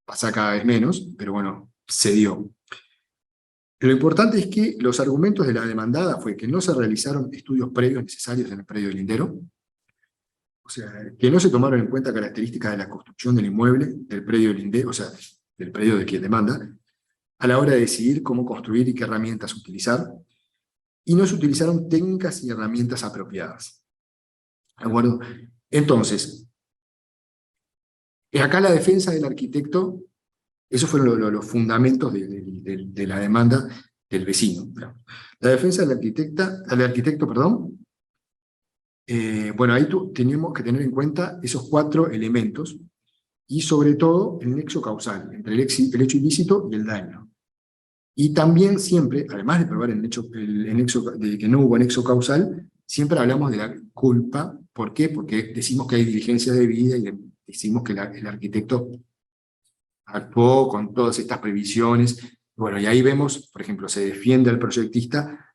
pasa cada vez menos, pero bueno, se dio. Lo importante es que los argumentos de la demandada fue que no se realizaron estudios previos necesarios en el predio del lindero, o sea, que no se tomaron en cuenta características de la construcción del inmueble, del predio del lindero, o sea, del predio de quien demanda, a la hora de decidir cómo construir y qué herramientas utilizar, y no se utilizaron técnicas y herramientas apropiadas. ¿De acuerdo? Entonces, acá la defensa del arquitecto, esos fueron los fundamentos de la demanda del vecino. La defensa del arquitecto, perdón, bueno, ahí tenemos que tener en cuenta esos 4 elementos, y sobre todo el nexo causal entre el hecho ilícito y el daño. Y también siempre, además de probar el nexo, de que no hubo nexo causal, siempre hablamos de la culpa. ¿Por qué? Porque decimos que hay diligencia debida y decimos que el arquitecto actuó con todas estas previsiones. Bueno, y ahí vemos, por ejemplo, se defiende al proyectista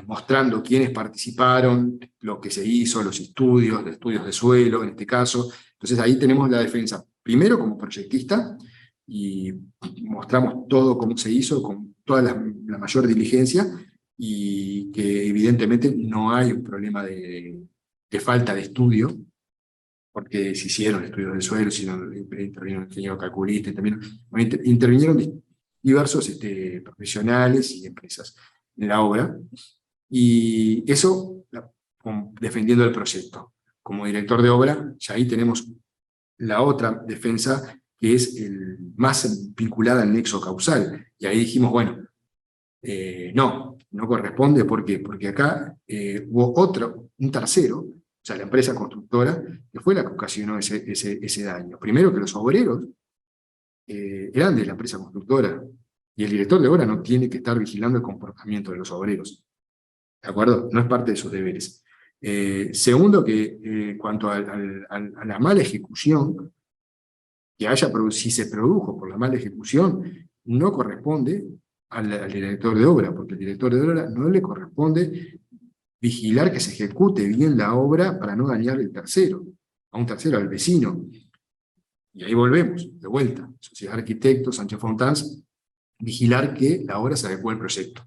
mostrando quiénes participaron, lo que se hizo, los estudios de suelo, en este caso. Entonces ahí tenemos la defensa, primero como proyectista, y mostramos todo cómo se hizo, con toda la mayor diligencia, y que evidentemente no hay un problema de falta de estudio, porque se hicieron estudios de suelo, intervinieron ingenieros calculistas, intervinieron diversos profesionales y empresas en la obra, y eso defendiendo el proyecto. Como director de obra, ya ahí tenemos la otra defensa, que es más vinculada al nexo causal, y ahí dijimos, bueno, no corresponde. ¿Por qué? Porque acá hubo un tercero, o sea, la empresa constructora, que fue la que ocasionó ese daño. Primero, que los obreros eran de la empresa constructora, y el director de obra no tiene que estar vigilando el comportamiento de los obreros. ¿De acuerdo? No es parte de sus deberes. Segundo, que en cuanto a la mala ejecución, si se produjo por la mala ejecución, no corresponde al director de obra, porque el director de obra no le corresponde vigilar que se ejecute bien la obra para no dañar a un tercero, al vecino. Y ahí volvemos, de vuelta. Sociedad de Arquitectos, Sánchez Fontans, vigilar que la obra se adecue al proyecto.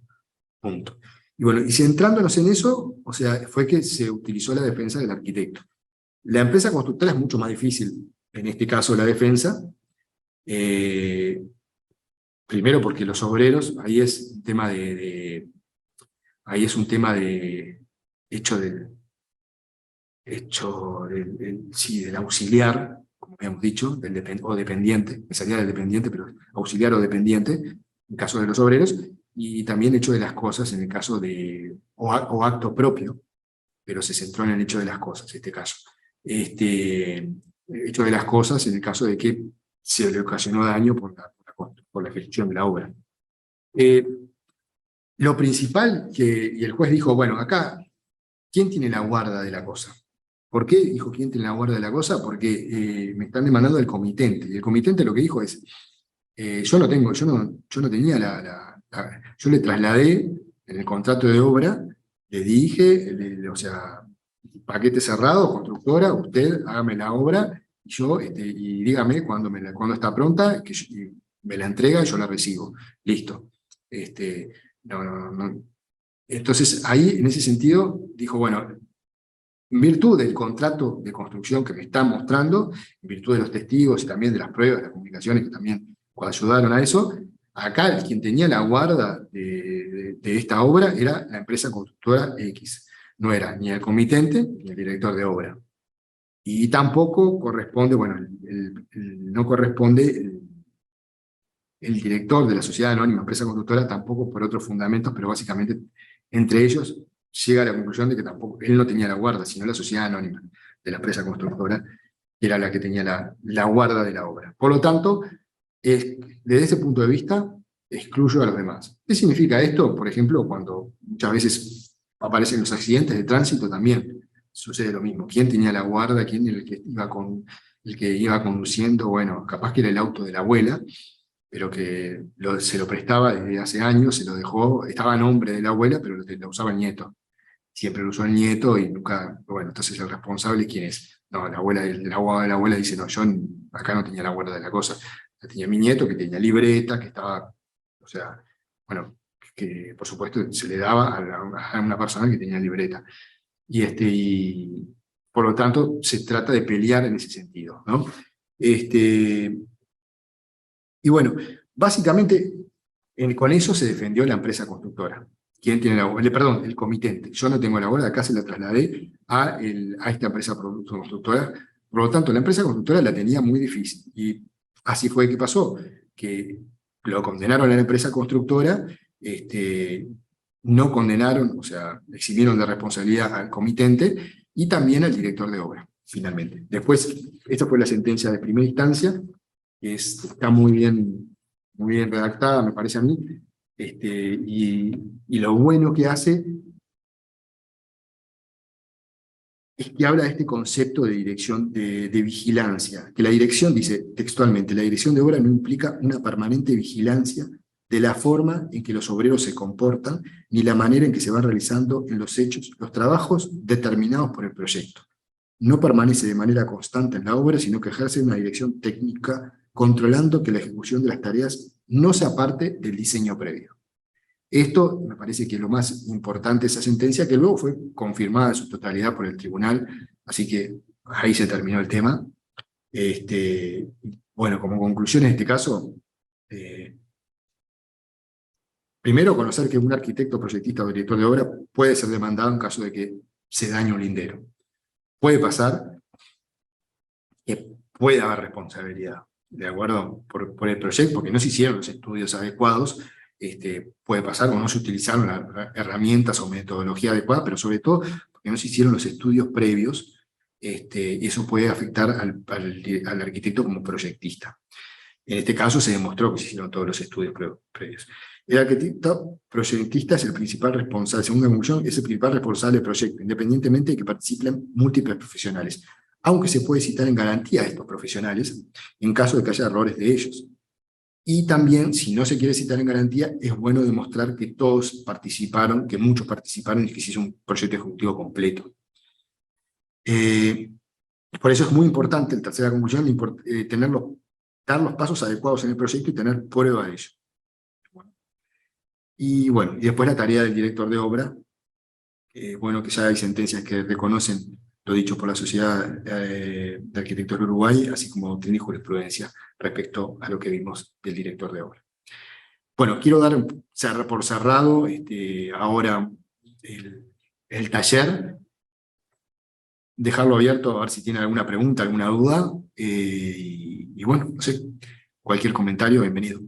Punto. Y bueno, y centrándonos en eso, o sea, fue que se utilizó la defensa del arquitecto. La empresa constructora es mucho más difícil, en este caso la defensa, primero porque los obreros, ahí es un tema del auxiliar, como habíamos dicho, o dependiente, me salía del dependiente, pero auxiliar o dependiente, en caso de los obreros, y también hecho de las cosas en el caso o acto propio, pero se centró en el hecho de las cosas, en este caso. Hecho de las cosas en el caso de que se le ocasionó daño por la ejecución de la obra. Lo principal, y el juez dijo, bueno, acá, ¿quién tiene la guarda de la cosa? ¿Por qué dijo quién tiene la guarda de la cosa? Porque me están demandando el comitente, y el comitente lo que dijo es, yo no tenía yo le trasladé en el contrato de obra, le dije, o sea, paquete cerrado, constructora, usted hágame la obra, y dígame cuando está pronta, y me la entrega y yo la recibo. Listo. No. Entonces, ahí, en ese sentido, dijo, bueno, en virtud del contrato de construcción que me están mostrando, en virtud de los testigos y también de las pruebas, de las comunicaciones que también ayudaron a eso, acá quien tenía la guarda de esta obra era la empresa constructora X. No era ni el comitente ni el director de obra. Y tampoco corresponde, bueno, no corresponde el director de la sociedad anónima, empresa constructora, tampoco por otros fundamentos, pero básicamente entre ellos llega a la conclusión de que tampoco él no tenía la guarda, sino la sociedad anónima de la empresa constructora, que era la que tenía la guarda de la obra. Por lo tanto, desde ese punto de vista, excluyo a los demás. ¿Qué significa esto? Por ejemplo, cuando muchas veces aparecen los accidentes de tránsito, también sucede lo mismo. ¿Quién tenía la guarda? ¿Quién era el que iba conduciendo? Bueno, capaz que era el auto de la abuela, pero que se lo prestaba desde hace años, se lo dejó, estaba a nombre de la abuela, pero lo usaba el nieto. Siempre lo usó el nieto y nunca, bueno, entonces el responsable, ¿quién es? No, la abuela, el abogado de la abuela dice, no, yo acá no tenía la guarda de la cosa, la tenía mi nieto, que tenía libreta, que estaba, o sea, bueno, que por supuesto se le daba a una persona que tenía libreta. Y por lo tanto se trata de pelear en ese sentido, ¿no? Este, y bueno, básicamente con eso se defendió la empresa constructora. ¿Quién tiene la bola? Perdón, el comitente. Yo no tengo la bola, acá se la trasladé a esta empresa constructora. Por lo tanto, la empresa constructora la tenía muy difícil. Y así fue que pasó, que lo condenaron a la empresa constructora, no condenaron, o sea, eximieron de responsabilidad al comitente y también al director de obra, finalmente. Después, esta fue la sentencia de primera instancia, que está muy bien redactada, me parece a mí, y lo bueno que hace es que habla de este concepto de dirección, de vigilancia, que la dirección, dice textualmente, la dirección de obra no implica una permanente vigilancia de la forma en que los obreros se comportan, ni la manera en que se van realizando en los hechos los trabajos determinados por el proyecto. No permanece de manera constante en la obra, sino que ejerce una dirección técnica, controlando que la ejecución de las tareas no se aparte del diseño previo. Esto me parece que es lo más importante de esa sentencia, que luego fue confirmada en su totalidad por el tribunal, así que ahí se terminó el tema. Bueno, como conclusión en este caso, primero conocer que un arquitecto, proyectista o director de obra puede ser demandado en caso de que se dañe un lindero. Puede pasar que puede haber responsabilidad, ¿de acuerdo? Por el proyecto, porque no se hicieron los estudios adecuados, puede pasar o no se utilizaron las herramientas o metodología adecuada, pero sobre todo porque no se hicieron los estudios previos, y eso puede afectar al arquitecto como proyectista. En este caso se demostró que se hicieron todos los estudios previos. El arquitecto proyectista es el principal responsable, según la conclusión, es el principal responsable del proyecto, independientemente de que participen múltiples profesionales, aunque se puede citar en garantía a estos profesionales en caso de que haya errores de ellos. Y también, si no se quiere citar en garantía, es bueno demostrar que todos participaron, que muchos participaron y que se hizo un proyecto ejecutivo completo. Por eso es muy importante, la tercera conclusión, dar los pasos adecuados en el proyecto y tener prueba de ello. Y bueno, y después la tarea del director de obra, bueno, que ya hay sentencias que reconocen lo dicho por la Sociedad de Arquitectos del Uruguay, así como doctrina y jurisprudencia respecto a lo que vimos del director de obra. Bueno, quiero dar por cerrado ahora el taller, dejarlo abierto a ver si tienen alguna pregunta, alguna duda, y bueno, no sé, cualquier comentario, bienvenido.